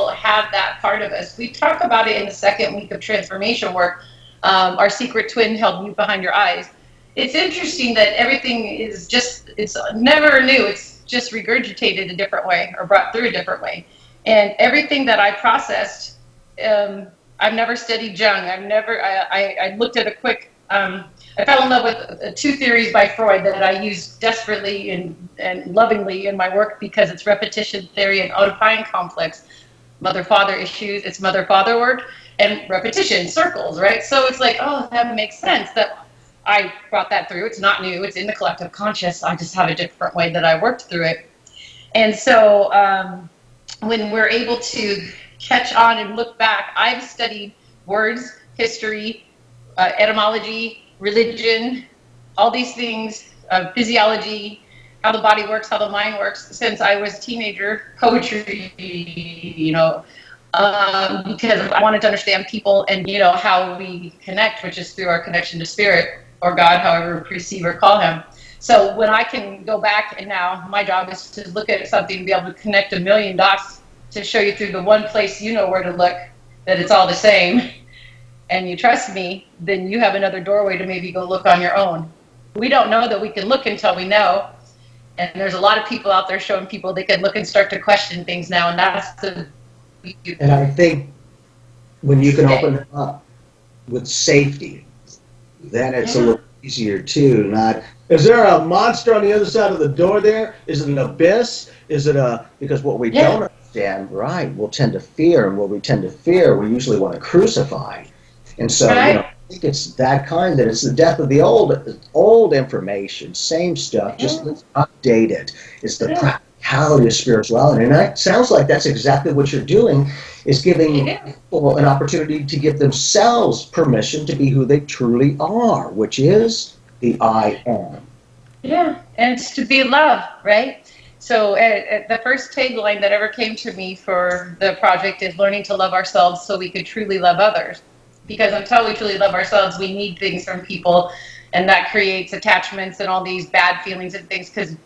have that part of us. We talk about it in the second week of transformation work, our secret twin held mute behind your eyes. It's interesting that everything is just, it's never new. It's just regurgitated a different way or brought through a different way. And everything that I processed, I've never studied Jung. I looked at a quick, I fell in love with two theories by Freud that I use desperately and lovingly in my work because it's repetition theory and Oedipine complex, mother-father issues, it's mother-father work, and repetition, circles, right? So it's like, oh, that makes sense. That I brought that through. It's not new. It's in the collective conscious. I just have a different way that I worked through it. And so when we're able to catch on and look back, I've studied words, history, etymology, religion, all these things, physiology, how the body works, how the mind works, since I was a teenager, poetry, because I wanted to understand people and, how we connect, which is through our connection to spirit or God, however we perceive or call him. So when I can go back, and now my job is to look at something and be able to connect a million dots to show you through the one place you know where to look, that it's all the same, and you trust me, then you have another doorway to maybe go look on your own. We don't know that we can look until we know. And there's a lot of people out there showing people they can look and start to question things now, and that's the... And I think when you can open it up with safety, then it's a little easier too. Not, is there a monster on the other side of the door there? Is it an abyss? Is it because what we don't understand, right, we'll tend to fear, and what we tend to fear, we usually want to crucify. And so, I think it's that kind, that it's the death of the old information, same stuff, just let's update it. It's the practicality of spirituality. And that sounds like that's exactly what you're doing, is giving people an opportunity to give themselves permission to be who they truly are, which is the I am. Yeah, and it's to be love, right? So the first tagline that ever came to me for the project is learning to love ourselves so we could truly love others. Because until we truly love ourselves, we need things from people, and that creates attachments and all these bad feelings and things, because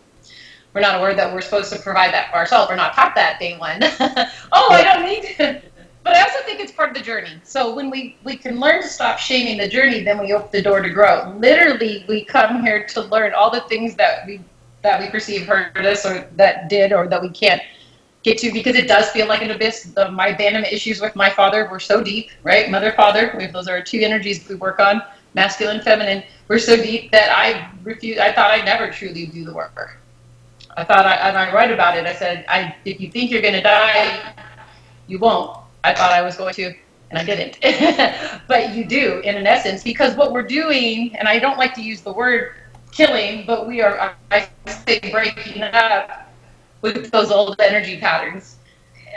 we're not aware that we're supposed to provide that for ourselves. We're not taught that day one. I don't need to. But I also think it's part of the journey. So when we can learn to stop shaming the journey, then we open the door to grow. Literally, we come here to learn all the things that we perceive hurt us, or that did, or that we can't get to, because it does feel like an abyss. My abandonment issues with my father were so deep, right? Mother, father, those are two energies we work on, masculine, feminine. We're so deep that I thought I'd never truly do the work. And I write about it. I said, if you think you're going to die, you won't. I thought I was going to, and I didn't. But you do, in an essence, because what we're doing, and I don't like to use the word killing, but we are, I say, breaking up with those old energy patterns.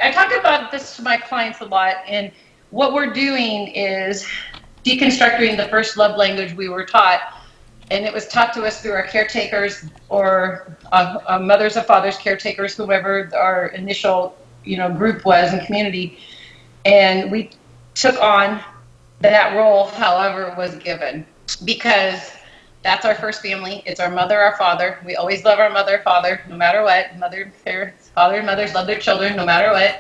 I talk about this to my clients a lot, and what we're doing is deconstructing the first love language we were taught, and it was taught to us through our caretakers, or mothers or fathers, caretakers, whoever our initial group was and community, and we took on that role however it was given, because that's our first family. It's our mother, our father. We always love our mother, father, no matter what. Father and mothers love their children, no matter what.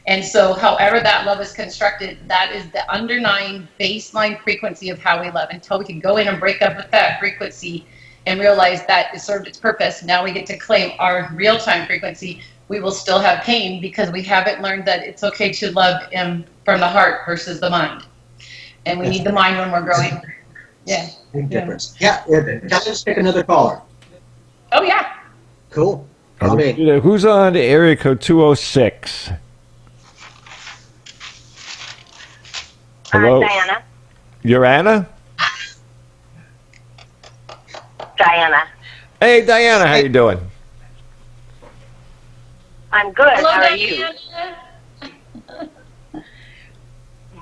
And so however that love is constructed, that is the underlying baseline frequency of how we love, until we can go in and break up with that frequency and realize that it served its purpose. Now we get to claim our real-time frequency. We will still have pain because we haven't learned that it's okay to love him from the heart versus the mind. And we need the mind when we're growing. Yeah. Big difference. Yeah. Let's take another caller. Oh, yeah. Cool. Who's on area code 206? Hello? Diana. You're Anna? Diana. Hey, Diana, how you doing? I'm good. Hello, how are Diana. you?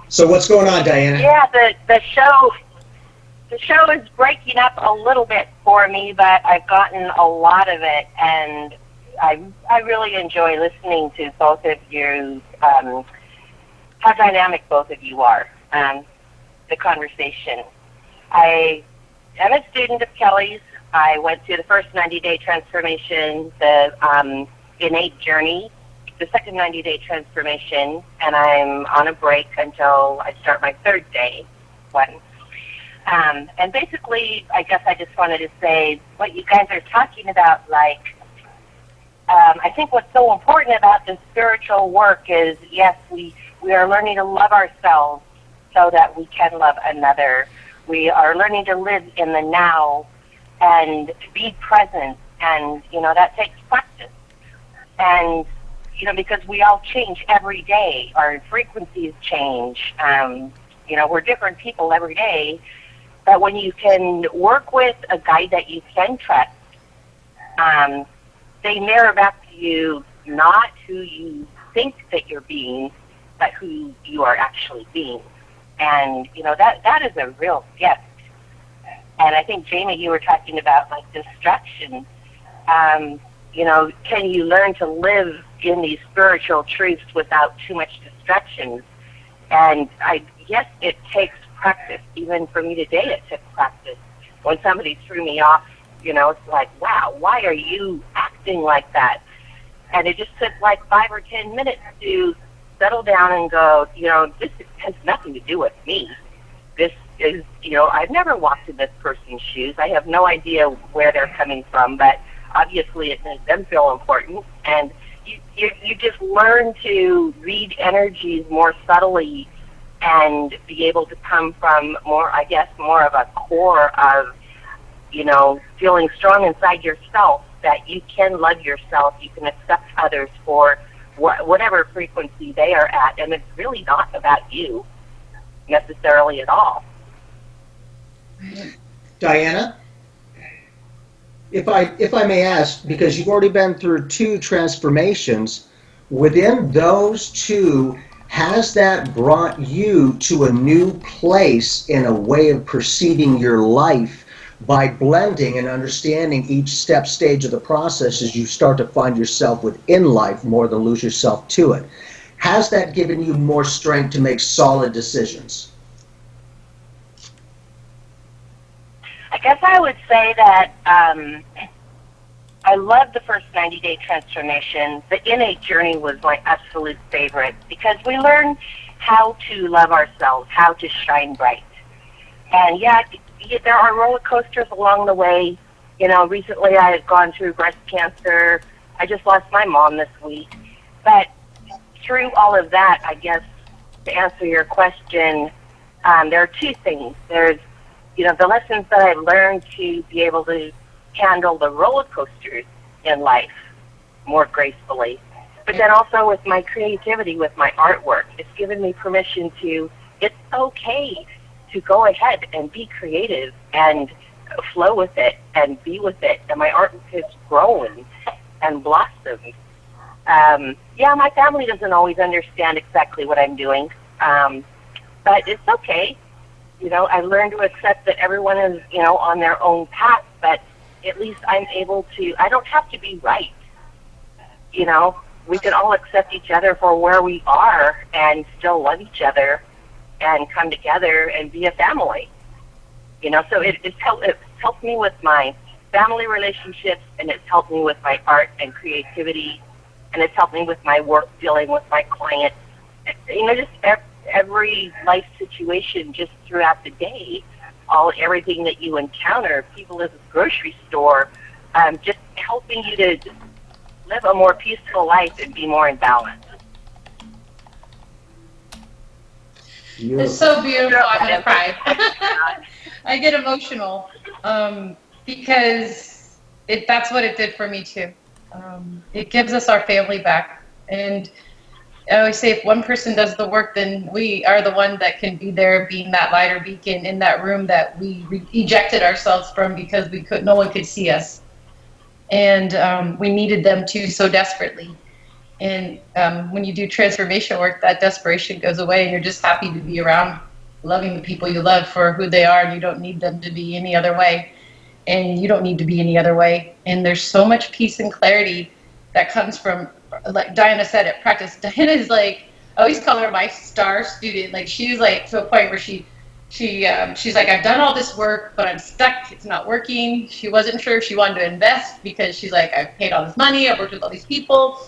So what's going on, Diana? Yeah, the show is breaking up a little bit for me, but I've gotten a lot of it, and I really enjoy listening to both of you. How dynamic both of you are. The conversation. I am a student of Kellie's. I went through the first 90-day transformation, the innate journey, the second 90-day transformation, and I'm on a break until I start my third day one. And basically, I guess I just wanted to say what you guys are talking about, I think what's so important about the spiritual work is, yes, we are learning to love ourselves so that we can love another. We are learning to live in the now and to be present, and, that takes practice. And, because we all change every day. Our frequencies change. We're different people every day. But when you can work with a guide that you can trust, they mirror back to you not who you think that you're being, but who you are actually being. And, that is a real gift. And I think, Jamie, you were talking about, like, distractions. Can you learn to live in these spiritual truths without too much distractions? And yes, it takes practice. Even for me today, it took practice. When somebody threw me off, it's like, wow, why are you acting like that? And it just took like 5 or 10 minutes to settle down and go, this has nothing to do with me. This is, I've never walked in this person's shoes. I have no idea where they're coming from, but obviously it makes them feel important. And you just learn to read energies more subtly and be able to come from more of a core of, feeling strong inside yourself, that you can love yourself, you can accept others for whatever frequency they are at, and it's really not about you necessarily at all. Diana, if I may ask, because you've already been through 2 transformations, within those 2, has that brought you to a new place in a way of perceiving your life by blending and understanding each stage of the process as you start to find yourself within life more than lose yourself to it? Has that given you more strength to make solid decisions? I guess I would say that I loved the first 90-day transformation. The innate journey was my absolute favorite because we learn how to love ourselves, how to shine bright. And there are roller coasters along the way. Recently I had gone through breast cancer. I just lost my mom this week. But through all of that, I guess, to answer your question, there are 2 things. There's, the lessons that I've learned to be able to handle the roller coasters in life more gracefully. But then also with my creativity, with my artwork, it's given me permission it's okay to go ahead and be creative and flow with it and be with it. And my art has grown and blossomed. My family doesn't always understand exactly what I'm doing, but it's okay. I've learned to accept that everyone is, on their own path, but at least I'm able to, I don't have to be right. We can all accept each other for where we are and still love each other and come together and be a family. So it's helped me with my family relationships, and it's helped me with my art and creativity, and it's helped me with my work dealing with my clients. Just every life situation just throughout the day, everything that you encounter, people at the grocery store, just helping you to live a more peaceful life and be more in balance. It's so beautiful. I'm gonna cry. I get emotional because that's what it did for me too. It gives us our family back, and I always say if one person does the work, then we are the one that can be there, being that light or beacon in that room that we ejected ourselves from because no one could see us, and we needed them too so desperately. And when you do transformation work, that desperation goes away, and you're just happy to be around, loving the people you love for who they are, and you don't need them to be any other way, and you don't need to be any other way. And there's so much peace and clarity that comes from, like Diana said, at practice. Diana is like, I always call her my star student. Like, she's like to a point where she's like, I've done all this work, but I'm stuck. It's not working. She wasn't sure if she wanted to invest because she's like, I've paid all this money. I've worked with all these people.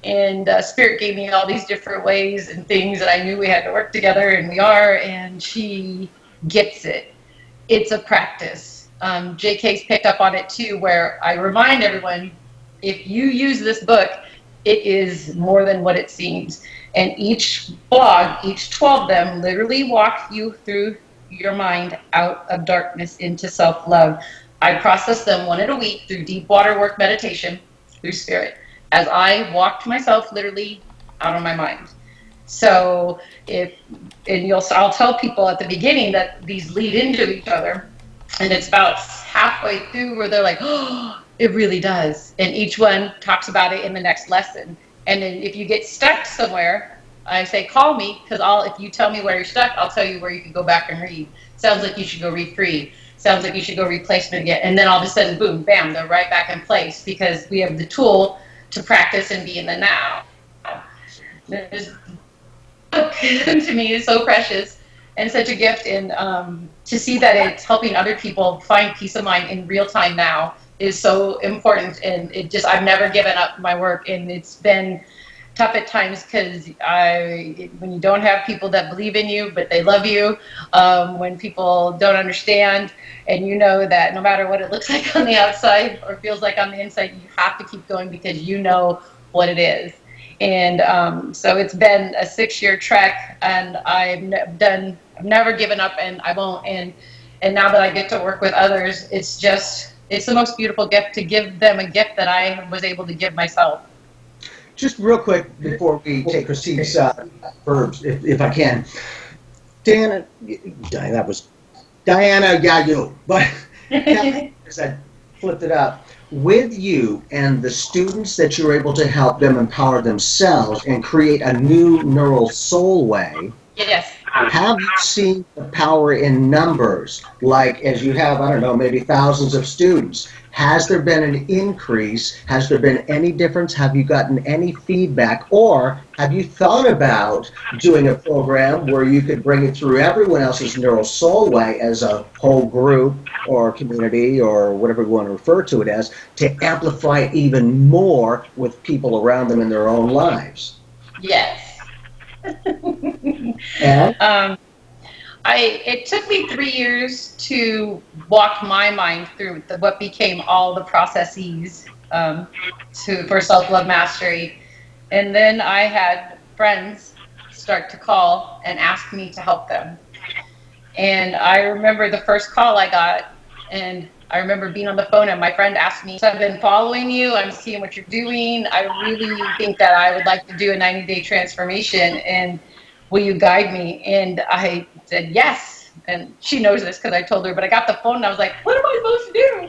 And Spirit gave me all these different ways and things that I knew we had to work together, and we are, and she gets it. It's a practice. JK's picked up on it too, where I remind everyone, if you use this book, it is more than what it seems. And each blog, each 12 of them, literally walk you through your mind out of darkness into self-love. I process them 1 a week through deep water work meditation, through Spirit, as I walked myself literally out of my mind. So I'll tell people at the beginning that these lead into each other, and it's about halfway through where they're like, oh, it really does. And each one talks about it in the next lesson. And then if you get stuck somewhere, I say, call me, because if you tell me where you're stuck, I'll tell you where you can go back and read. Sounds like you should go read 3. Sounds like you should go read placement again. And then all of a sudden, boom, bam, they're right back in place because we have the tool to practice and be in the now. This book to me is so precious and such a gift. And to see that it's helping other people find peace of mind in real time now is so important. And I've never given up my work. And it's been tough at times because when you don't have people that believe in you, but they love you, when people don't understand, and you know that no matter what it looks like on the outside or feels like on the inside, you have to keep going because you know what it is. And so it's been a 6-year trek, and I've never given up, and I won't. And now that I get to work with others, it's the most beautiful gift to give them a gift that I was able to give myself. Just real quick before we take Christine's verbs, if I can. Diana, yeah, you. But as I flipped it up, with you and the students that you're able to help them empower themselves and create a new neural soul way, yes. Have you seen the power in numbers? Like, as you have, I don't know, maybe thousands of students. Has there been an increase? Has there been any difference? Have you gotten any feedback? Or have you thought about doing a program where you could bring it through everyone else's neural soul way as a whole group or community or whatever we want to refer to it as, to amplify it even more with people around them in their own lives? Yes. And? It took me 3 years to walk my mind through what became all the processes for self-love mastery. And then I had friends start to call and ask me to help them. And I remember the first call I got, and I remember being on the phone and my friend asked me, so I've been following you, I'm seeing what you're doing, I really think that I would like to do a 90-day transformation, and will you guide me? And I said yes. And she knows this because I told her, but I got the phone and I was like, what am I supposed to do?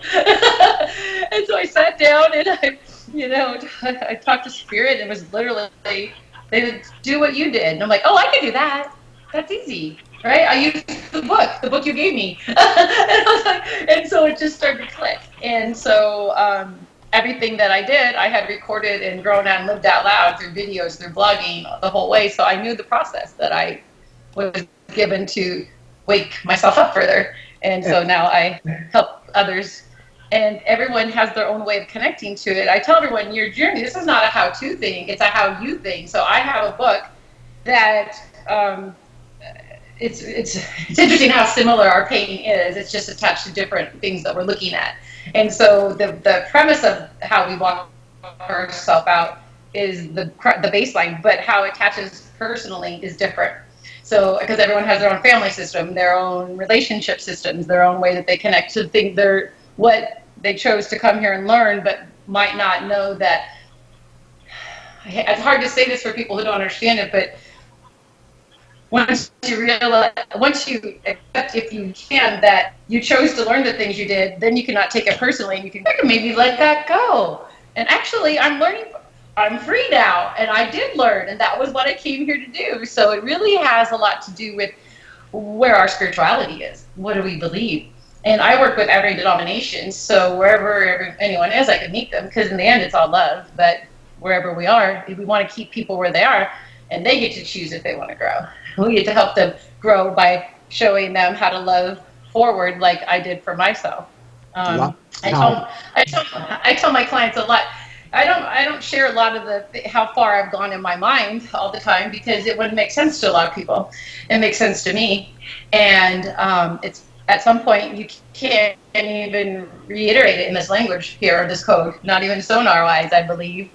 And so I sat down and I talked to Spirit, and it was literally, they would do what you did. And I'm like, oh, I can do that. That's easy, right? I used the book you gave me. and so it just started to click. And so everything that I did, I had recorded and grown and lived out loud through videos, through blogging, the whole way. So I knew the process that I was given to wake myself up further. And so now I help others. And everyone has their own way of connecting to it. I tell everyone, your journey, this is not a how-to thing, it's a how-you thing. So I have a book that, it's interesting how similar our painting is. It's just attached to different things that we're looking at. And so the premise of how we walk ourselves out is the baseline, but how it attaches personally is different. So, because everyone has their own family system, their own relationship systems, their own way that they connect to think what they chose to come here and learn, but might not know that. It's hard to say this for people who don't understand it, but once you accept, if you can, that you chose to learn the things you did, then you cannot take it personally, and you can maybe let that go. And actually, I'm free now, and I did learn, and that was what I came here to do. So it really has a lot to do with where our spirituality is. What do we believe? And I work with every denomination, so wherever anyone is, I can meet them, because in the end, it's all love. But wherever we are, if we want to keep people where they are, and they get to choose if they want to grow. We get to help them grow by showing them how to love forward, like I did for myself. I tell my clients a lot. I don't share a lot of how far I've gone in my mind all the time, because it wouldn't make sense to a lot of people. It makes sense to me, and it's at some point you can't even reiterate it in this language here, or this code. Not even sonar-wise, I believe.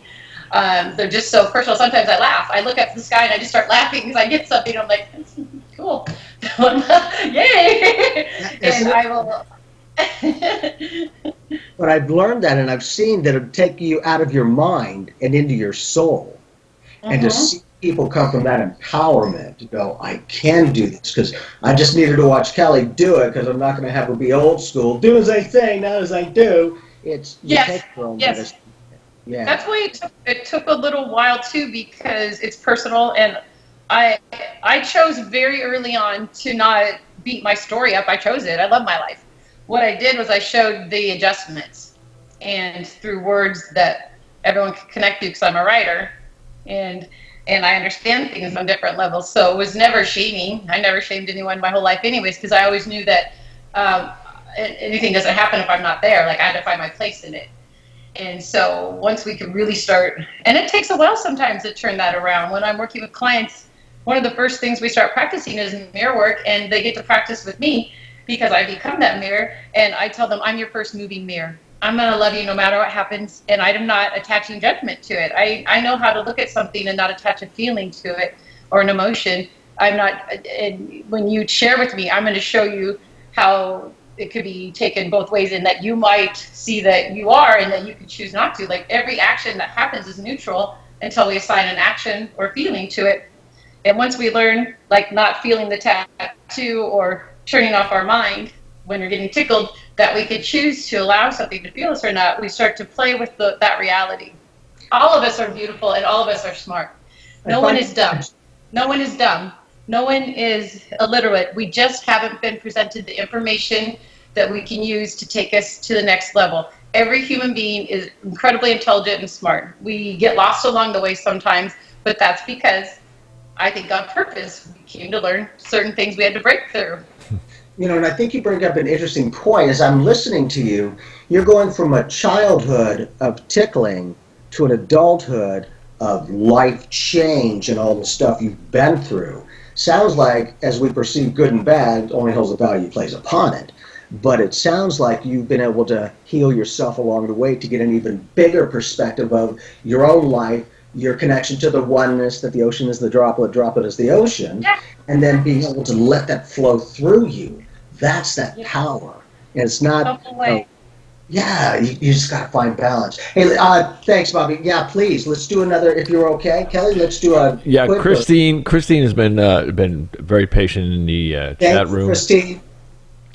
They're just so personal. Sometimes I laugh. I look up the sky and I just start laughing because I get something. I'm like, that's cool. Yay! And I will. But I've learned that, and I've seen that it'll take you out of your mind and into your soul, and to see people come from that empowerment to go, I can do this, because I just needed to watch Kellie do it, because I'm not going to have her be old school. Do as I say, not as I do. It's you Yes, take your own yes. medicine. Yeah. That's why it took a little while too, because it's personal, and I chose very early on to not beat my story up. I chose it. I love my life. What I did was I showed the adjustments, and through words that everyone could connect to, because I'm a writer, and I understand things on different levels. So it was never shaming. I never shamed anyone my whole life, anyways, because I always knew that anything doesn't happen if I'm not there. Like, I had to find my place in it. And so once we could really start, and it takes a while sometimes to turn that around. When I'm working with clients, one of the first things we start practicing is mirror work, and they get to practice with me because I become that mirror, and I tell them, I'm your first moving mirror. I'm going to love you no matter what happens, and I'm not attaching judgment to it. I know how to look at something and not attach a feeling to it or an emotion. I'm not, and when you share with me, I'm going to show you how it could be taken both ways, and that you might see that you are, and that you could choose not to. Like, every action that happens is neutral until we assign an action or feeling to it. And once we learn, like, not feeling the tattoo or turning off our mind when we're getting tickled, that we could choose to allow something to feel us or not, we start to play with that reality. All of us are beautiful, and all of us are smart. No one is dumb. No one is dumb. No one is illiterate. We just haven't been presented the information that we can use to take us to the next level. Every human being is incredibly intelligent and smart. We get lost along the way sometimes, but that's because, I think, on purpose, we came to learn certain things we had to break through. You know, and I think you bring up an interesting point. As I'm listening to you, you're going from a childhood of tickling to an adulthood of life change and all the stuff you've been through. Sounds like, as we perceive good and bad, only holds the value plays upon it. But it sounds like you've been able to heal yourself along the way to get an even bigger perspective of your own life, your connection to the oneness, that the ocean is the droplet, droplet is the ocean, and then being able to let that flow through you. That's that power. And it's not, you just got to find balance. Hey, thanks, Bobby. Yeah, please, let's do another, if you're okay. Kellie, let's do a quick Christine has been very patient in the chat room. Christine.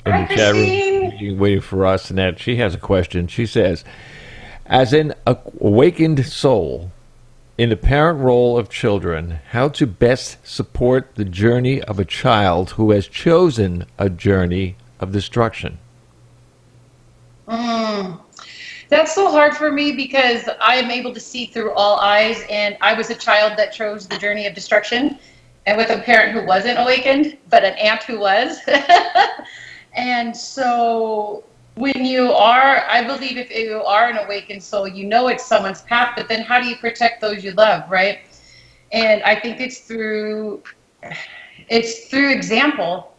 In the chat room, waiting for us, and that she has a question. She says, as an awakened soul in the parent role of children, how to best support the journey of a child who has chosen a journey of destruction? That's so hard for me, because I am able to see through all eyes, and I was a child that chose the journey of destruction, and with a parent who wasn't awakened, but an aunt who was. And so when you are, I believe if you are an awakened soul, you know it's someone's path, but then how do you protect those you love, right? And I think it's through example.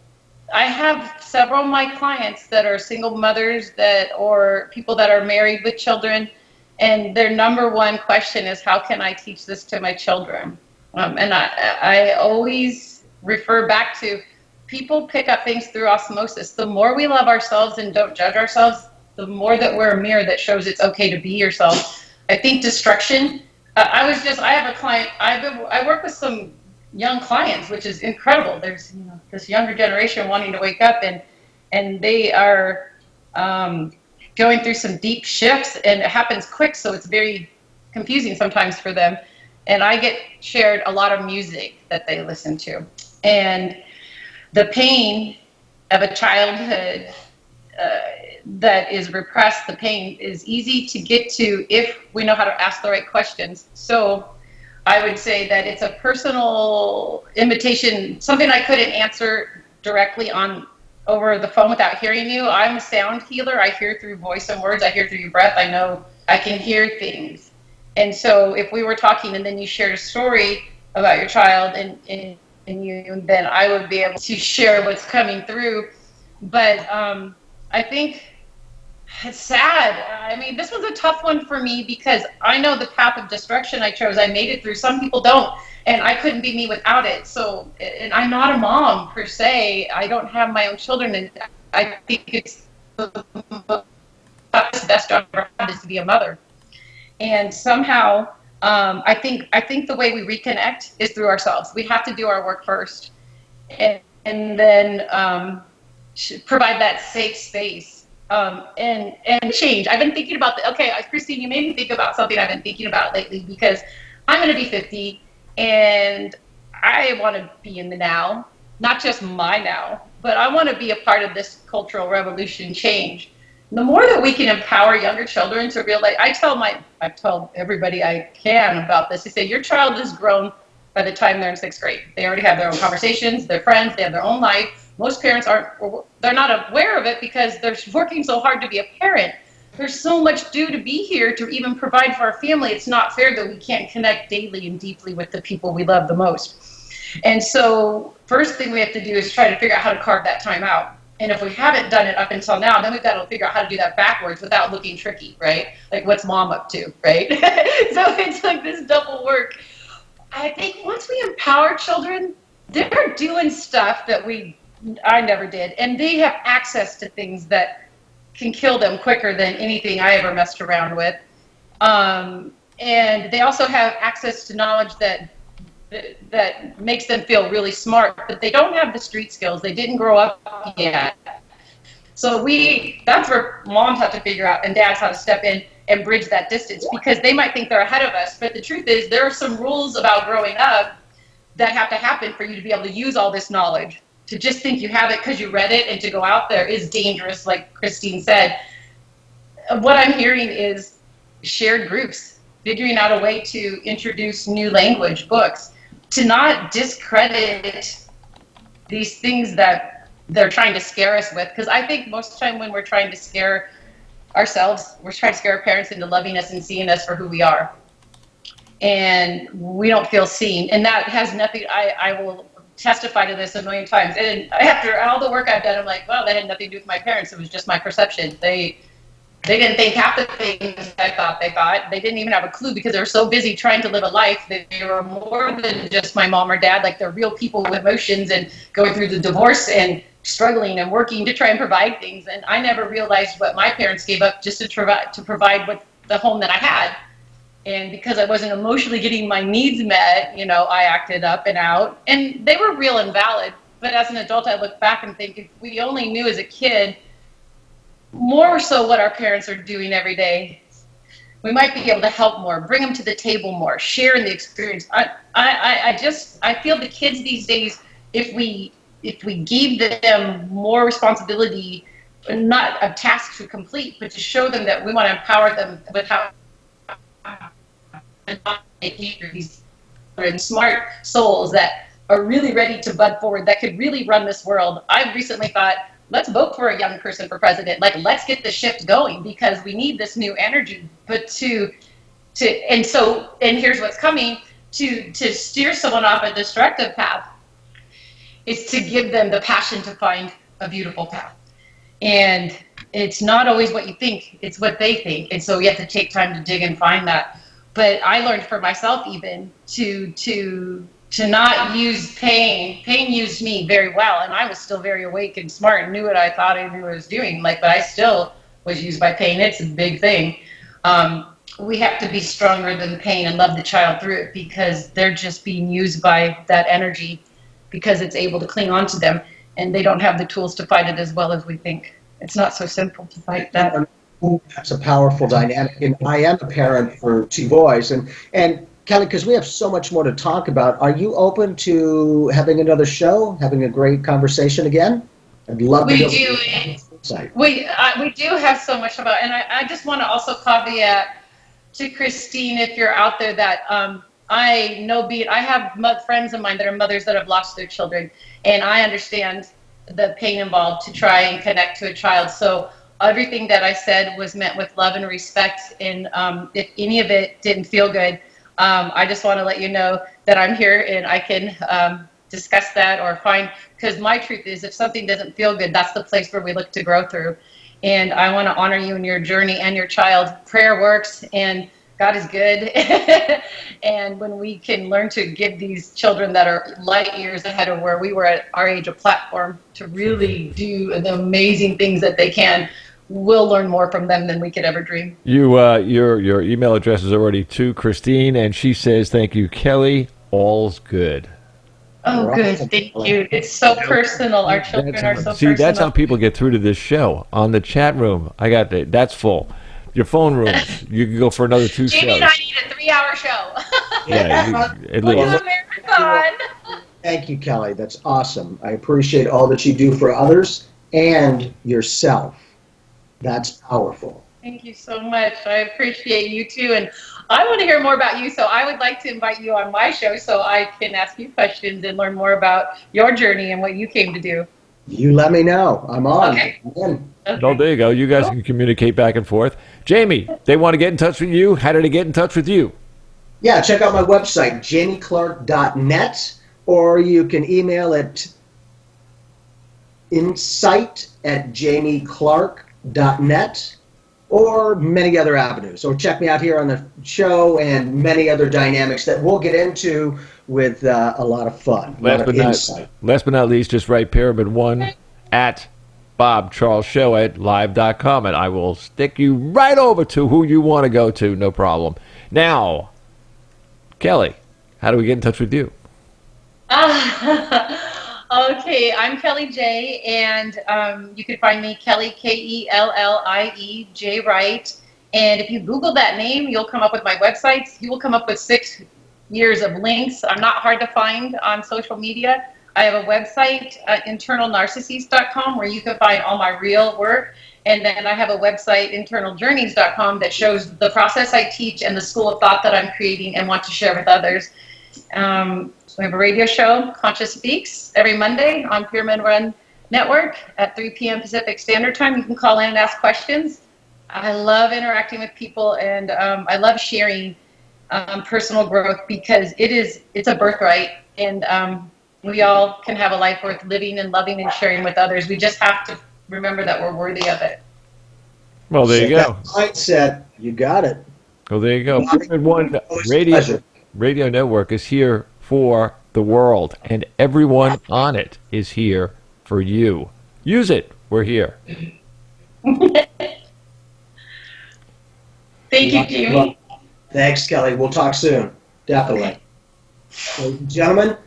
I have several of my clients that are single mothers or people that are married with children, and their number one question is, how can I teach this to my children? And I always refer back to, people pick up things through osmosis. The more we love ourselves and don't judge ourselves, the more that we're a mirror that shows it's okay to be yourself. I think destruction, I have a client, I work with some young clients, which is incredible. There's this younger generation wanting to wake up, and they are going through some deep shifts, and it happens quick, so it's very confusing sometimes for them. And I get shared a lot of music that they listen to. And the pain of a childhood that is repressed, the pain is easy to get to if we know how to ask the right questions. So I would say that it's a personal invitation, something I couldn't answer directly over the phone without hearing you. I'm a sound healer. I hear through voice and words. I hear through your breath. I know I can hear things. And so if we were talking and then you shared a story about your child and you, then I would be able to share what's coming through. But I think it's sad. I mean, this was a tough one for me, because I know the path of destruction I chose. I made it through. Some people don't, and I couldn't be me without it. So, and I'm not a mom per se. I don't have my own children, and I think it's the best job I've ever had is to be a mother. And somehow I think the way we reconnect is through ourselves. We have to do our work first, and then provide that safe space, and change. I've been thinking about Christine, you made me think about something I've been thinking about lately, because I'm going to be 50, and I want to be in the now, not just my now, but I want to be a part of this cultural revolution change. The more that we can empower younger children to realize, I tell everybody I can about this. I say, your child is grown by the time they're in 6th grade. They already have their own conversations, their friends, they have their own life. Most parents they're not aware of it because they're working so hard to be a parent. There's so much due to be here to even provide for our family. It's not fair that we can't connect daily and deeply with the people we love the most. And so first thing we have to do is try to figure out how to carve that time out. And if we haven't done it up until now, then we've got to figure out how to do that backwards without looking tricky, right? Like, what's mom up to, right? So it's like this double work. I think once we empower children, they're doing stuff that I never did. And they have access to things that can kill them quicker than anything I ever messed around with. And they also have access to knowledge that makes them feel really smart, but they don't have the street skills. They didn't grow up yet. So that's where moms have to figure out, and dads have to step in and bridge that distance, because they might think they're ahead of us, but the truth is there are some rules about growing up that have to happen for you to be able to use all this knowledge. To just think you have it because you read it and to go out there is dangerous, like Christine said. What I'm hearing is shared groups, figuring out a way to introduce new language, books, to not discredit these things that they're trying to scare us with. Because I think most of the time when we're trying to scare ourselves, we're trying to scare our parents into loving us and seeing us for who we are. And we don't feel seen. And that has nothing, I will testify to this a million times. And after all the work I've done, I'm like, well, that had nothing to do with my parents. It was just my perception. They didn't think half the things I thought they thought. They didn't even have a clue because they were so busy trying to live a life that they were more than just my mom or dad. Like, they're real people with emotions and going through the divorce and struggling and working to try and provide things. And I never realized what my parents gave up just to provide what the home that I had. And because I wasn't emotionally getting my needs met, I acted up and out. And they were real and valid. But as an adult, I look back and think, if we only knew as a kid more so what our parents are doing every day, we might be able to help more, bring them to the table more, share in the experience. I feel the kids these days, if we gave them more responsibility, not a task to complete, but to show them that we want to empower them with how these smart souls that are really ready to bud forward, that could really run this world. I recently thought, let's vote for a young person for president. Like, let's get the shift going, because we need this new energy. But and here's what's coming, to steer someone off a destructive path is to give them the passion to find a beautiful path. And it's not always what you think, it's what they think. And so you have to take time to dig and find that. But I learned for myself even to not use pain. Pain used me very well, and I was still very awake and smart and knew what I thought I knew what I was doing. But I still was used by pain. It's a big thing. We have to be stronger than pain and love the child through it, because they're just being used by that energy, because it's able to cling on to them, and they don't have the tools to fight it as well as we think. It's not so simple to fight that. That's a powerful dynamic, and I am a parent for 2 boys, and Kellie, because we have so much more to talk about, are you open to having another show, having a great conversation again? I'd love to. We do have so much about, and I just want to also caveat to Christine, if you're out there, that I have friends of mine that are mothers that have lost their children, and I understand the pain involved to try and connect to a child. So everything that I said was meant with love and respect, and if any of it didn't feel good, I just want to let you know that I'm here and I can discuss that or find, because my truth is, if something doesn't feel good, that's the place where we look to grow through. And I want to honor you in your journey and your child. Prayer works, and God is good. And when we can learn to give these children that are light years ahead of where we were at our age a platform to really do the amazing things that they can, we'll learn more from them than we could ever dream. Your email address is already to Christine, and she says, thank you, Kelly. All's good. Oh, good. Thank you. It's so personal. Our children are so personal. That's how people get through to this show. On the chat room, that's full. Your phone rooms, you can go for another 2 shows. Jamie and I need a 3-hour show. At least. Marathon. Thank you, Kelly. That's awesome. I appreciate all that you do for others and yourself. That's powerful. Thank you so much. I appreciate you too. And I want to hear more about you, so I would like to invite you on my show so I can ask you questions and learn more about your journey and what you came to do. You let me know. I'm on. Okay. Oh, there you go. You guys can communicate back and forth. Jamie, they want to get in touch with you. How did they get in touch with you? Yeah, check out my website, jamieclark.net, or you can email at insight@jamieclark.net, or many other avenues. Or check me out here on the show and many other dynamics that we'll get into with a lot of fun, Last but not least, just write Pyramid One at Bob Charles Show at live.com, and I will stick you right over to who you want to go to, no problem. Now, Kelly, how do we get in touch with you? Okay, I'm Kellie J, and you can find me Kellie, Kellie J Wright. And if you Google that name, you'll come up with my websites. You will come up with 6 years of links. I'm not hard to find on social media. I have a website, internalnarcissist.com, where you can find all my real work. And then I have a website, internaljourneys.com, that shows the process I teach and the school of thought that I'm creating and want to share with others. We have a radio show, Conscious Speaks, every Monday on Pyramid Run Network at 3 p.m. Pacific Standard Time. You can call in and ask questions. I love interacting with people, and I love sharing personal growth, because it's a birthright, and we all can have a life worth living and loving and sharing with others. We just have to remember that we're worthy of it. Well, there you go. Mindset, you got it. Well, there you go. Pyramid One Radio Network is here for the world, and everyone on it is here for you. Use it. We're here. Thank you, Jamie. Thanks, Kelly. We'll talk soon. Definitely. Ladies and gentlemen,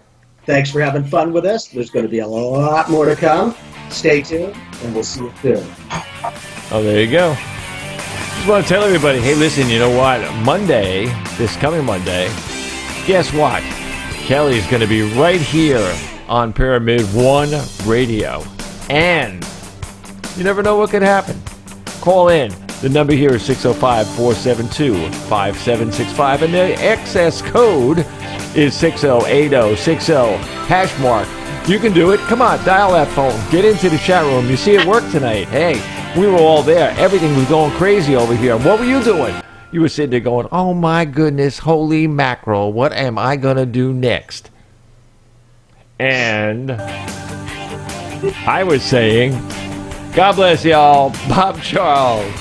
thanks for having fun with us. There's going to be a lot more to come. Stay tuned, and we'll see you soon. Oh, there you go. Just want to tell everybody, hey, listen, you know what? Monday, this coming Monday, guess what? Kelly's going to be right here on Pyramid One Radio. And you never know what could happen. Call in. The number here is 605-472-5765, and the access code is 608060 #. You can do it. Come on, dial that phone. Get into the chat room. You see it work tonight. Hey, we were all there. Everything was going crazy over here. What were you doing? You were sitting there going, oh my goodness, holy mackerel, what am I going to do next? And I was saying, God bless y'all, Bob Charles.